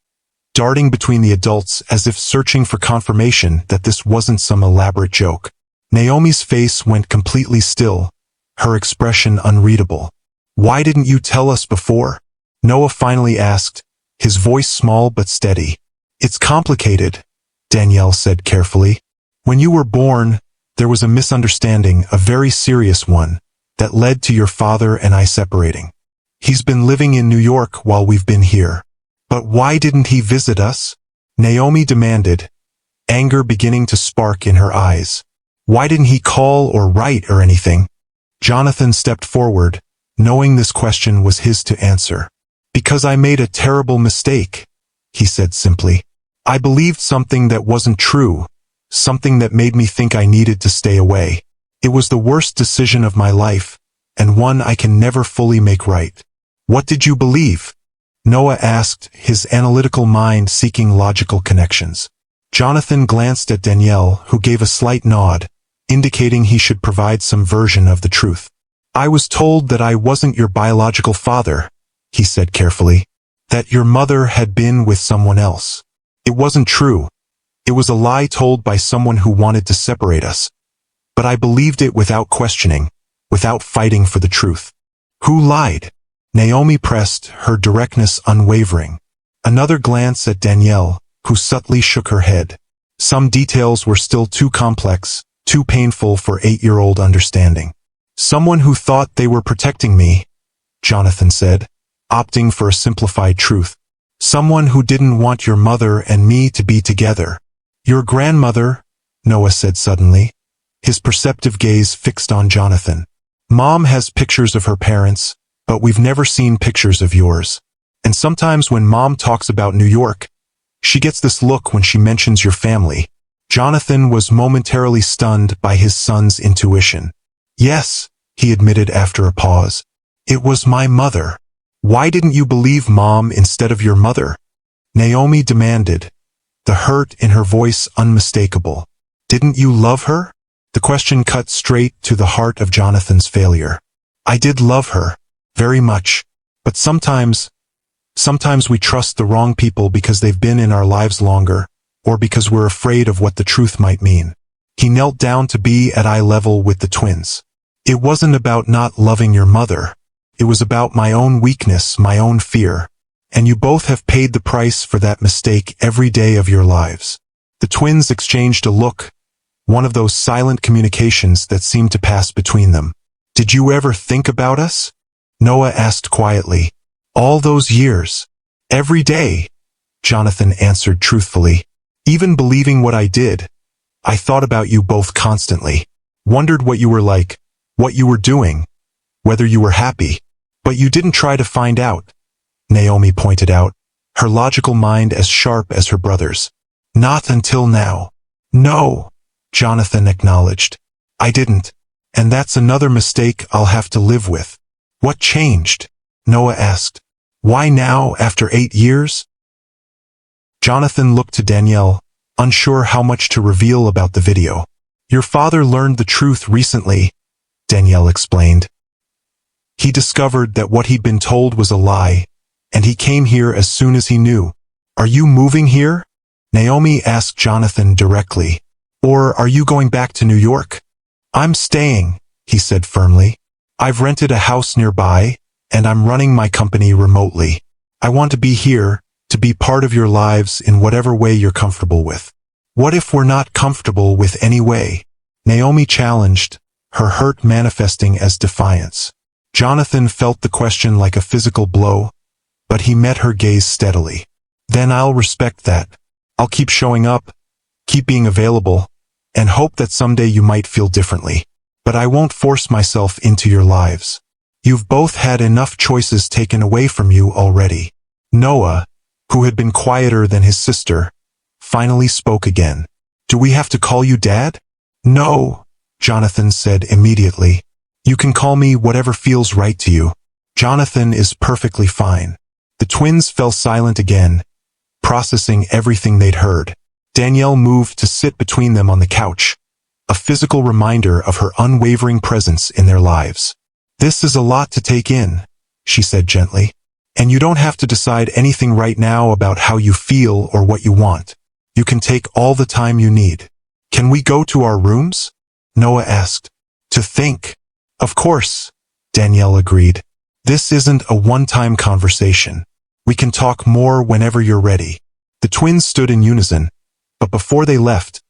darting between the adults as if searching for confirmation that this wasn't some elaborate joke. Naomi's face went completely still, her expression unreadable. "Why didn't you tell us before?" Noah finally asked, his voice small but steady. "It's complicated," Danielle said carefully. "When you were born, there was a misunderstanding, a very serious one, that led to your father and I separating. He's been living in New York while we've been here." "But why didn't he visit us?" Naomi demanded, anger beginning to spark in her eyes. Why didn't he call or write or anything? Jonathan stepped forward, knowing this question was his to answer. Because I made a terrible mistake, he said simply. I believed something that wasn't true, something that made me think I needed to stay away. It was the worst decision of my life, and one I can never fully make right. What did you believe? Noah asked, his analytical mind seeking logical connections. Jonathan glanced at Danielle, who gave a slight nod, indicating he should provide some version of the truth. I was told that I wasn't your biological father, he said carefully, that your mother had been with someone else. It wasn't true. It was a lie told by someone who wanted to separate us. But I believed it without questioning, without fighting for the truth. Who lied? Naomi pressed, her directness unwavering. Another glance at Danielle, who subtly shook her head. Some details were still too complex, too painful for 8-year-old understanding. Someone who thought they were protecting me, Jonathan said, opting for a simplified truth. Someone who didn't want your mother and me to be together. Your grandmother, Noah said suddenly, his perceptive gaze fixed on Jonathan. Mom has pictures of her parents, but we've never seen pictures of yours. And sometimes when Mom talks about New York, she gets this look when she mentions your family. Jonathan was momentarily stunned by his son's intuition. Yes, he admitted after a pause. It was my mother. Why didn't you believe Mom instead of your mother? Naomi demanded, the hurt in her voice unmistakable. Didn't you love her? The question cut straight to the heart of Jonathan's failure. I did love her, very much, but sometimes we trust the wrong people because they've been in our lives longer, or because we're afraid of what the truth might mean. He knelt down to be at eye level with the twins. It wasn't about not loving your mother. It was about my own weakness, my own fear. And you both have paid the price for that mistake every day of your lives. The twins exchanged a look, one of those silent communications that seemed to pass between them. Did you ever think about us? Noah asked quietly. All those years. Every day, Jonathan answered truthfully. Even believing what I did, I thought about you both constantly. Wondered what you were like, what you were doing, whether you were happy. But you didn't try to find out, Naomi pointed out, her logical mind as sharp as her brother's. Not until now. No, Jonathan acknowledged. I didn't. And that's another mistake I'll have to live with. What changed? Noah asked. Why now, after 8 years? Jonathan looked to Danielle, unsure how much to reveal about the video. Your father learned the truth recently, Danielle explained. He discovered that what he'd been told was a lie, and he came here as soon as he knew. Are you moving here? Naomi asked Jonathan directly. Or are you going back to New York? I'm staying, he said firmly. I've rented a house nearby, and I'm running my company remotely. I want to be here, to be part of your lives in whatever way you're comfortable with. What if we're not comfortable with any way? Naomi challenged, her hurt manifesting as defiance. Jonathan felt the question like a physical blow, but he met her gaze steadily. Then I'll respect that. I'll keep showing up, keep being available, and hope that someday you might feel differently. But I won't force myself into your lives. You've both had enough choices taken away from you already. Noah, who had been quieter than his sister, finally spoke again. Do we have to call you Dad? No, Jonathan said immediately. You can call me whatever feels right to you. Jonathan is perfectly fine. The twins fell silent again, processing everything they'd heard. Danielle moved to sit between them on the couch, a physical reminder of her unwavering presence in their lives. This is a lot to take in, she said gently. And you don't have to decide anything right now about how you feel or what you want. You can take all the time you need. Can we go to our rooms? Noah asked. To think. Of course, Danielle agreed. This isn't a one-time conversation. We can talk more whenever you're ready. The twins stood in unison, but before they left,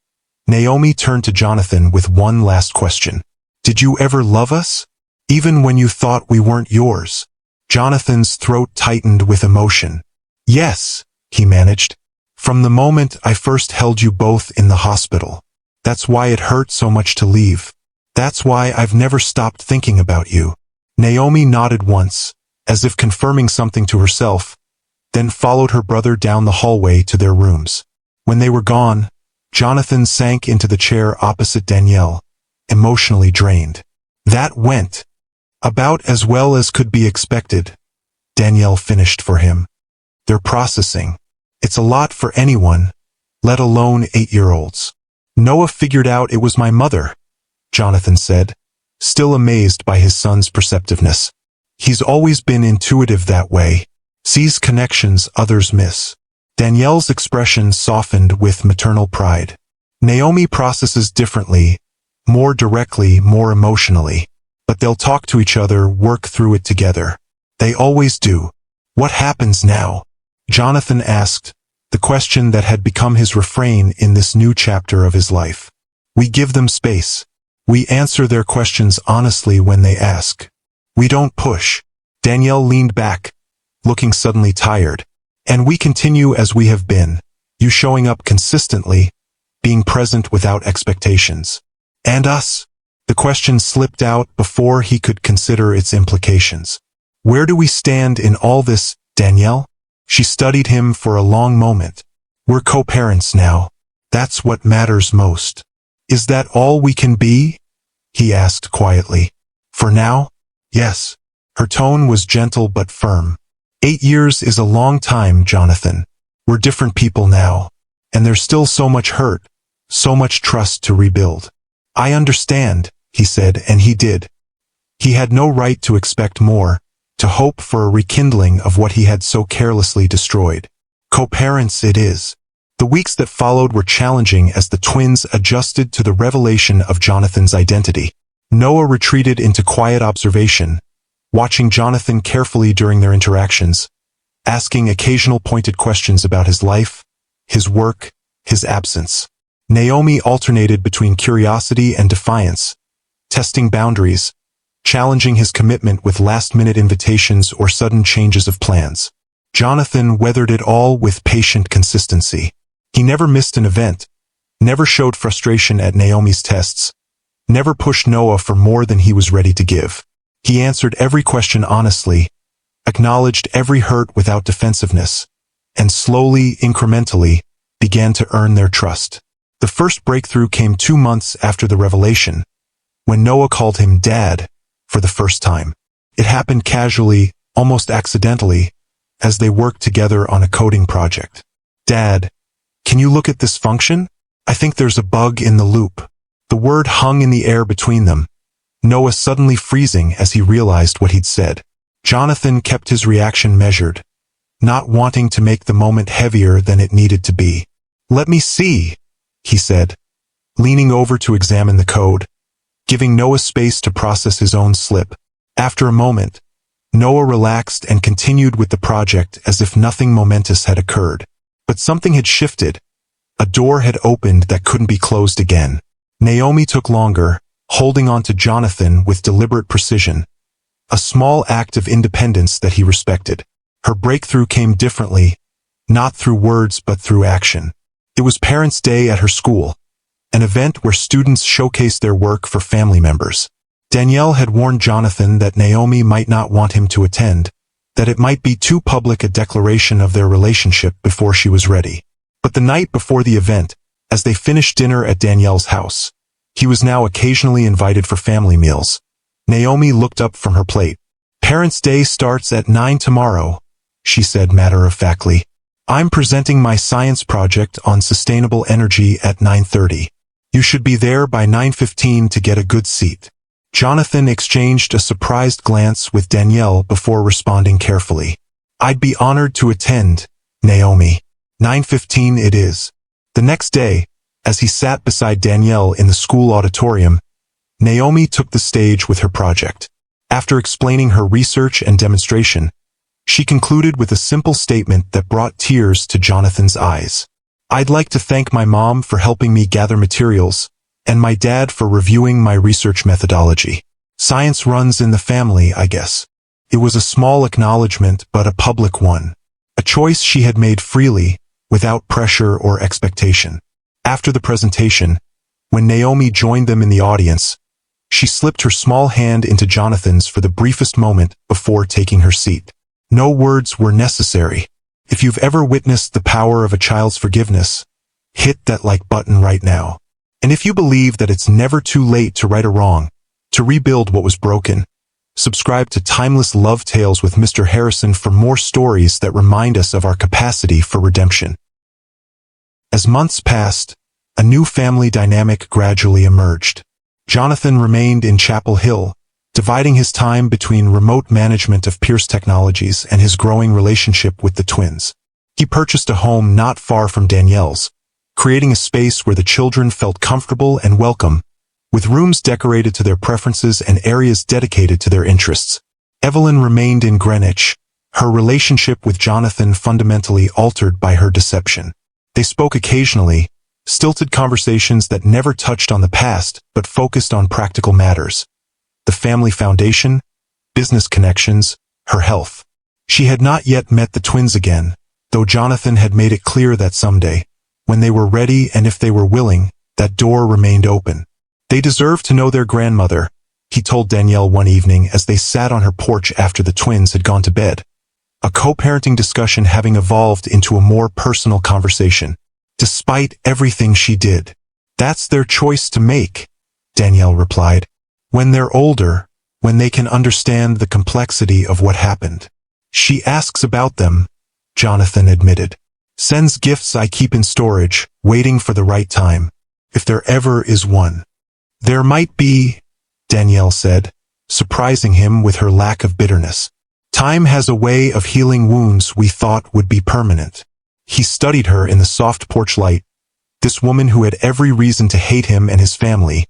Naomi turned to Jonathan with one last question. Did you ever love us? Even when you thought we weren't yours? Jonathan's throat tightened with emotion. Yes, he managed. From the moment I first held you both in the hospital. That's why it hurt so much to leave. That's why I've never stopped thinking about you. Naomi nodded once, as if confirming something to herself, then followed her brother down the hallway to their rooms. When they were gone, Jonathan sank into the chair opposite Danielle, emotionally drained. That went about as well as could be expected, Danielle finished for him. They're processing. It's a lot for anyone, let alone 8-year-olds. Noah figured out it was my mother, Jonathan said, still amazed by his son's perceptiveness. He's always been intuitive that way, sees connections others miss. Danielle's expression softened with maternal pride. Naomi processes differently, more directly, more emotionally. But they'll talk to each other, work through it together. They always do. What happens now? Jonathan asked, the question that had become his refrain in this new chapter of his life. We give them space. We answer their questions honestly when they ask. We don't push. Danielle leaned back, looking suddenly tired. And we continue as we have been, you showing up consistently, being present without expectations. And us? The question slipped out before he could consider its implications. Where do we stand in all this, Danielle? She studied him for a long moment. We're co-parents now. That's what matters most. Is that all we can be? He asked quietly. For now? Yes. Her tone was gentle but firm. 8 years is a long time, Jonathan. We're different people now. And there's still so much hurt, so much trust to rebuild. I understand, he said, and he did. He had no right to expect more, to hope for a rekindling of what he had so carelessly destroyed. Co-parents it is. The weeks that followed were challenging as the twins adjusted to the revelation of Jonathan's identity. Noah retreated into quiet observation, watching Jonathan carefully during their interactions, asking occasional pointed questions about his life, his work, his absence. Naomi alternated between curiosity and defiance, testing boundaries, challenging his commitment with last-minute invitations or sudden changes of plans. Jonathan weathered it all with patient consistency. He never missed an event, never showed frustration at Naomi's tests, never pushed Noah for more than he was ready to give. He answered every question honestly, acknowledged every hurt without defensiveness, and slowly, incrementally, began to earn their trust. The first breakthrough came 2 months after the revelation, when Noah called him Dad for the first time. It happened casually, almost accidentally, as they worked together on a coding project. Dad, can you look at this function? I think there's a bug in the loop. The word hung in the air between them, Noah suddenly freezing as he realized what he'd said. Jonathan kept his reaction measured, not wanting to make the moment heavier than it needed to be. Let me see, he said, leaning over to examine the code, giving Noah space to process his own slip. After a moment, Noah relaxed and continued with the project as if nothing momentous had occurred. But something had shifted. A door had opened that couldn't be closed again. Naomi took longer, holding on to Jonathan with deliberate precision, a small act of independence that he respected. Her breakthrough came differently, not through words but through action. It was Parents' Day at her school, an event where students showcased their work for family members. Danielle had warned Jonathan that Naomi might not want him to attend, that it might be too public a declaration of their relationship before she was ready. But the night before the event, as they finished dinner at Danielle's house, he was now occasionally invited for family meals. Naomi looked up from her plate. Parents' Day starts at 9 tomorrow, she said matter-of-factly. I'm presenting my science project on sustainable energy at 9:30. You should be there by 9:15 to get a good seat. Jonathan exchanged a surprised glance with Danielle before responding carefully. I'd be honored to attend, Naomi. 9:15 it is. The next day, as he sat beside Danielle in the school auditorium, Naomi took the stage with her project. After explaining her research and demonstration, she concluded with a simple statement that brought tears to Jonathan's eyes. I'd like to thank my mom for helping me gather materials, and my dad for reviewing my research methodology. Science runs in the family, I guess. It was a small acknowledgement but a public one. A choice she had made freely, without pressure or expectation. After the presentation, when Naomi joined them in the audience, she slipped her small hand into Jonathan's for the briefest moment before taking her seat. No words were necessary. If you've ever witnessed the power of a child's forgiveness, hit that like button right now. And if you believe that it's never too late to right a wrong, to rebuild what was broken, subscribe to Timeless Love Tales with Mr. Harrison for more stories that remind us of our capacity for redemption. As months passed, a new family dynamic gradually emerged. Jonathan remained in Chapel Hill, dividing his time between remote management of Pierce Technologies and his growing relationship with the twins. He purchased a home not far from Danielle's, creating a space where the children felt comfortable and welcome, with rooms decorated to their preferences and areas dedicated to their interests. Evelyn remained in Greenwich, her relationship with Jonathan fundamentally altered by her deception. They spoke occasionally, stilted conversations that never touched on the past but focused on practical matters. The family foundation, business connections, her health. She had not yet met the twins again, though Jonathan had made it clear that someday, when they were ready and if they were willing, that door remained open. They deserved to know their grandmother, he told Danielle one evening as they sat on her porch after the twins had gone to bed. A co-parenting discussion having evolved into a more personal conversation. Despite everything she did. That's their choice to make, Danielle replied. When they're older, when they can understand the complexity of what happened. She asks about them, Jonathan admitted. Sends gifts I keep in storage, waiting for the right time. If there ever is one. There might be, Danielle said, surprising him with her lack of bitterness. Time has a way of healing wounds we thought would be permanent. He studied her in the soft porch light, this woman who had every reason to hate him and his family,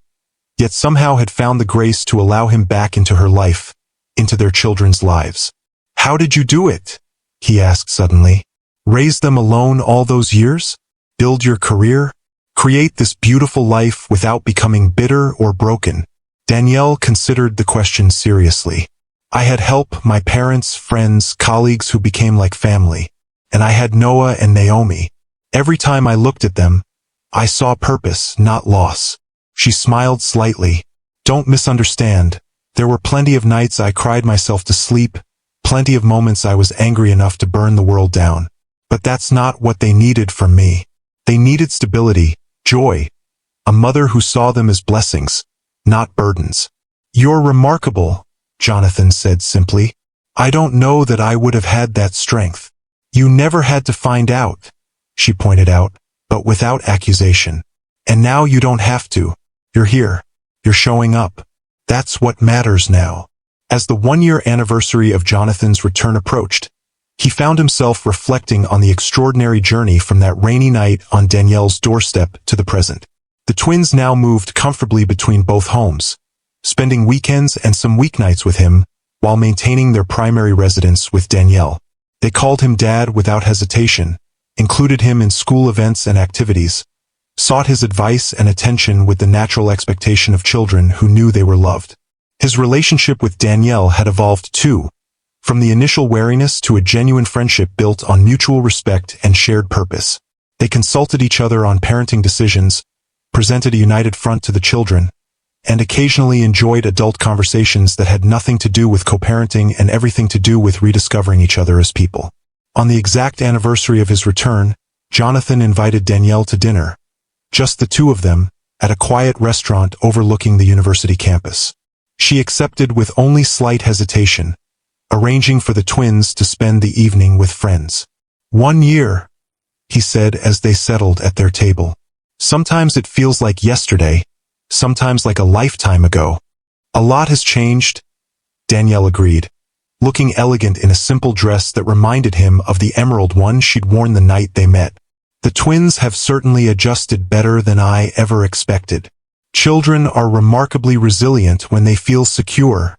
yet somehow had found the grace to allow him back into her life, into their children's lives. How did you do it? He asked suddenly. Raise them alone all those years? Build your career? Create this beautiful life without becoming bitter or broken? Danielle considered the question seriously. I had help, my parents, friends, colleagues who became like family. And I had Noah and Naomi. Every time I looked at them, I saw purpose, not loss. She smiled slightly. Don't misunderstand. There were plenty of nights I cried myself to sleep, plenty of moments I was angry enough to burn the world down. But that's not what they needed from me. They needed stability, joy, a mother who saw them as blessings, not burdens. You're remarkable, Jonathan said simply. I don't know that I would have had that strength. You never had to find out, she pointed out, but without accusation. And now you don't have to. You're here. You're showing up. That's what matters now. As the one-year anniversary of Jonathan's return approached, he found himself reflecting on the extraordinary journey from that rainy night on Danielle's doorstep to the present. The twins now moved comfortably between both homes, spending weekends and some weeknights with him, while maintaining their primary residence with Danielle. They called him Dad without hesitation, included him in school events and activities, sought his advice and attention with the natural expectation of children who knew they were loved. His relationship with Danielle had evolved too, from the initial wariness to a genuine friendship built on mutual respect and shared purpose. They consulted each other on parenting decisions, presented a united front to the children, and occasionally enjoyed adult conversations that had nothing to do with co-parenting and everything to do with rediscovering each other as people. On the exact anniversary of his return, Jonathan invited Danielle to dinner, just the two of them, at a quiet restaurant overlooking the university campus. She accepted with only slight hesitation, arranging for the twins to spend the evening with friends. 1 year, he said as they settled at their table. Sometimes it feels like yesterday, sometimes like a lifetime ago. A lot has changed, Danielle agreed, looking elegant in a simple dress that reminded him of the emerald one she'd worn the night they met. The twins have certainly adjusted better than I ever expected. Children are remarkably resilient when they feel secure,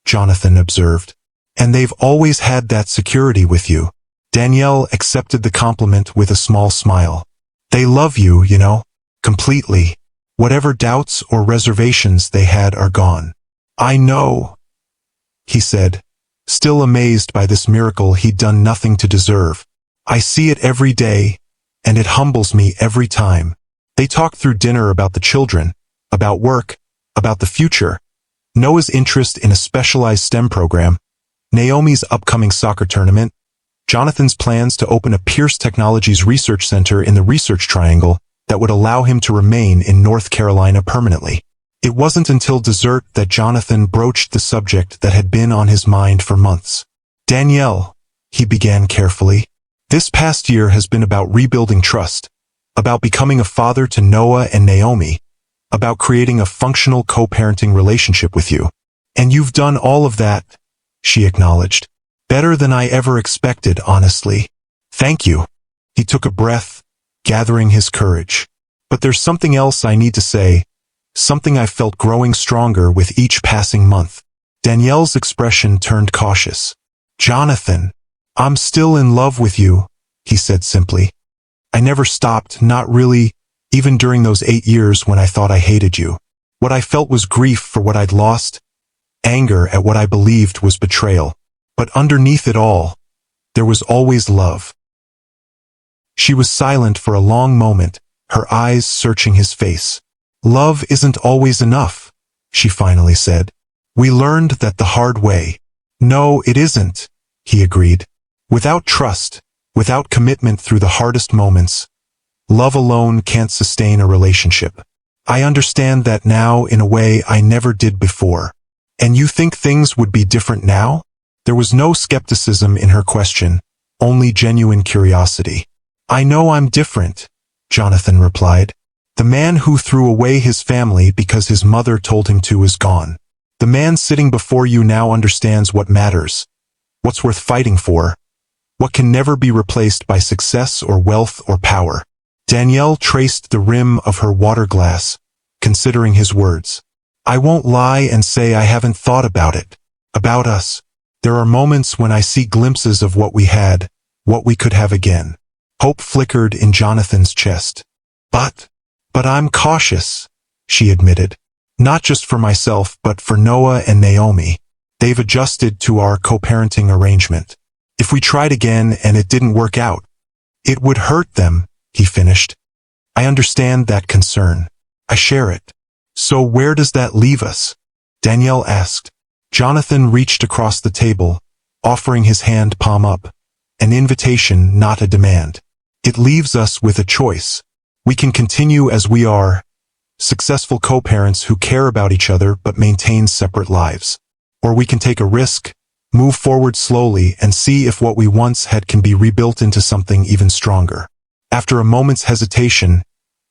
Jonathan observed. And they've always had that security with you. Danielle accepted the compliment with a small smile. They love you, you know, completely. Whatever doubts or reservations they had are gone. I know, he said, still amazed by this miracle he'd done nothing to deserve. I see it every day, and it humbles me every time. They talked through dinner about the children, about work, about the future, Noah's interest in a specialized STEM program, Naomi's upcoming soccer tournament, Jonathan's plans to open a Pierce Technologies research center in the Research Triangle that would allow him to remain in North Carolina permanently. It wasn't until dessert that Jonathan broached the subject that had been on his mind for months. "Danielle," he began carefully, "this past year has been about rebuilding trust, about becoming a father to Noah and Naomi, about creating a functional co-parenting relationship with you. And you've done all of that," she acknowledged. "Better than I ever expected, honestly. Thank you." He took a breath, gathering his courage. "But there's something else I need to say, something I felt growing stronger with each passing month." Danielle's expression turned cautious. "Jonathan, I'm still in love with you," he said simply. "I never stopped, not really, even during those 8 years when I thought I hated you. What I felt was grief for what I'd lost, anger at what I believed was betrayal. But underneath it all, there was always love." She was silent for a long moment, her eyes searching his face. "Love isn't always enough," she finally said. "We learned that the hard way." "No, it isn't," he agreed. "Without trust, without commitment through the hardest moments, love alone can't sustain a relationship. I understand that now in a way I never did before." "And you think things would be different now?" There was no skepticism in her question, only genuine curiosity. "I know I'm different," Jonathan replied. "The man who threw away his family because his mother told him to is gone. The man sitting before you now understands what matters, what's worth fighting for, what can never be replaced by success or wealth or power." Danielle traced the rim of her water glass, considering his words. "I won't lie and say I haven't thought about it. About us. There are moments when I see glimpses of what we had, what we could have again." Hope flickered in Jonathan's chest. But I'm cautious," she admitted. "Not just for myself, but for Noah and Naomi. They've adjusted to our co-parenting arrangement. If we tried again and it didn't work out, it would hurt them," he finished. "I understand that concern. I share it." "So where does that leave us?" Danielle asked. Jonathan reached across the table, offering his hand palm up, an invitation, not a demand. "It leaves us with a choice. We can continue as we are, successful co-parents who care about each other but maintain separate lives. Or we can take a risk, move forward slowly, and see if what we once had can be rebuilt into something even stronger." After a moment's hesitation,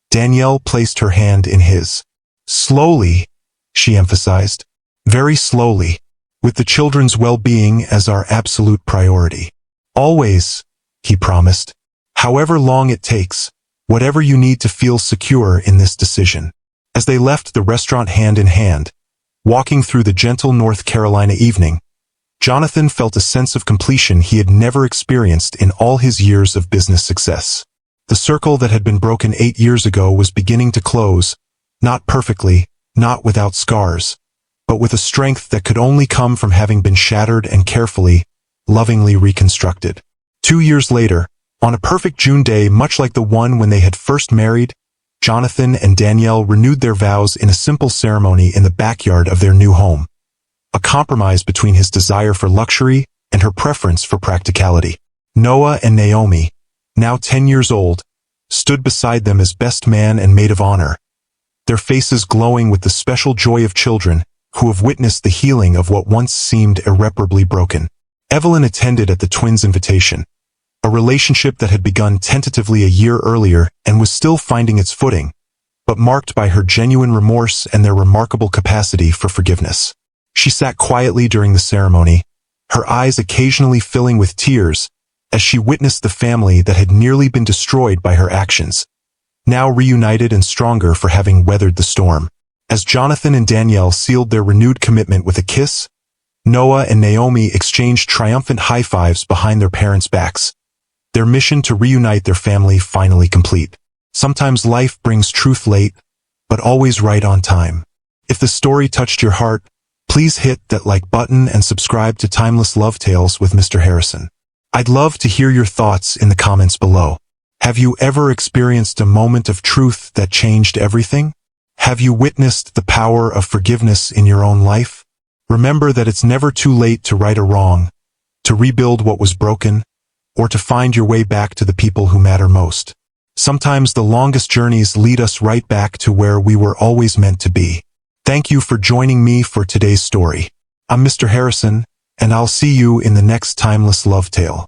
Danielle placed her hand in his. "Slowly," she emphasized. "Very slowly, with the children's well-being as our absolute priority." "Always," he promised. "However long it takes, whatever you need to feel secure in this decision." As they left the restaurant hand in hand, walking through the gentle North Carolina evening, Jonathan felt a sense of completion he had never experienced in all his years of business success. The circle that had been broken 8 years ago was beginning to close, not perfectly, not without scars, but with a strength that could only come from having been shattered and carefully, lovingly reconstructed. 2 years later, on a perfect June day much like the one when they had first married, Jonathan and Danielle renewed their vows in a simple ceremony in the backyard of their new home, a compromise between his desire for luxury and her preference for practicality. Noah and Naomi, now 10 years old, stood beside them as best man and maid of honor, their faces glowing with the special joy of children who have witnessed the healing of what once seemed irreparably broken. Evelyn attended at the twins' invitation, a relationship that had begun tentatively a year earlier and was still finding its footing, but marked by her genuine remorse and their remarkable capacity for forgiveness. She sat quietly during the ceremony, her eyes occasionally filling with tears as she witnessed the family that had nearly been destroyed by her actions, now reunited and stronger for having weathered the storm. As Jonathan and Danielle sealed their renewed commitment with a kiss, Noah and Naomi exchanged triumphant high fives behind their parents' backs, their mission to reunite their family finally complete. Sometimes life brings truth late, but always right on time. If the story touched your heart, please hit that like button and subscribe to Timeless Love Tales with Mr. Harrison. I'd love to hear your thoughts in the comments below. Have you ever experienced a moment of truth that changed everything? Have you witnessed the power of forgiveness in your own life? Remember that it's never too late to right a wrong, to rebuild what was broken, or to find your way back to the people who matter most. Sometimes the longest journeys lead us right back to where we were always meant to be. Thank you for joining me for today's story. I'm Mr. Harrison, and I'll see you in the next timeless love tale.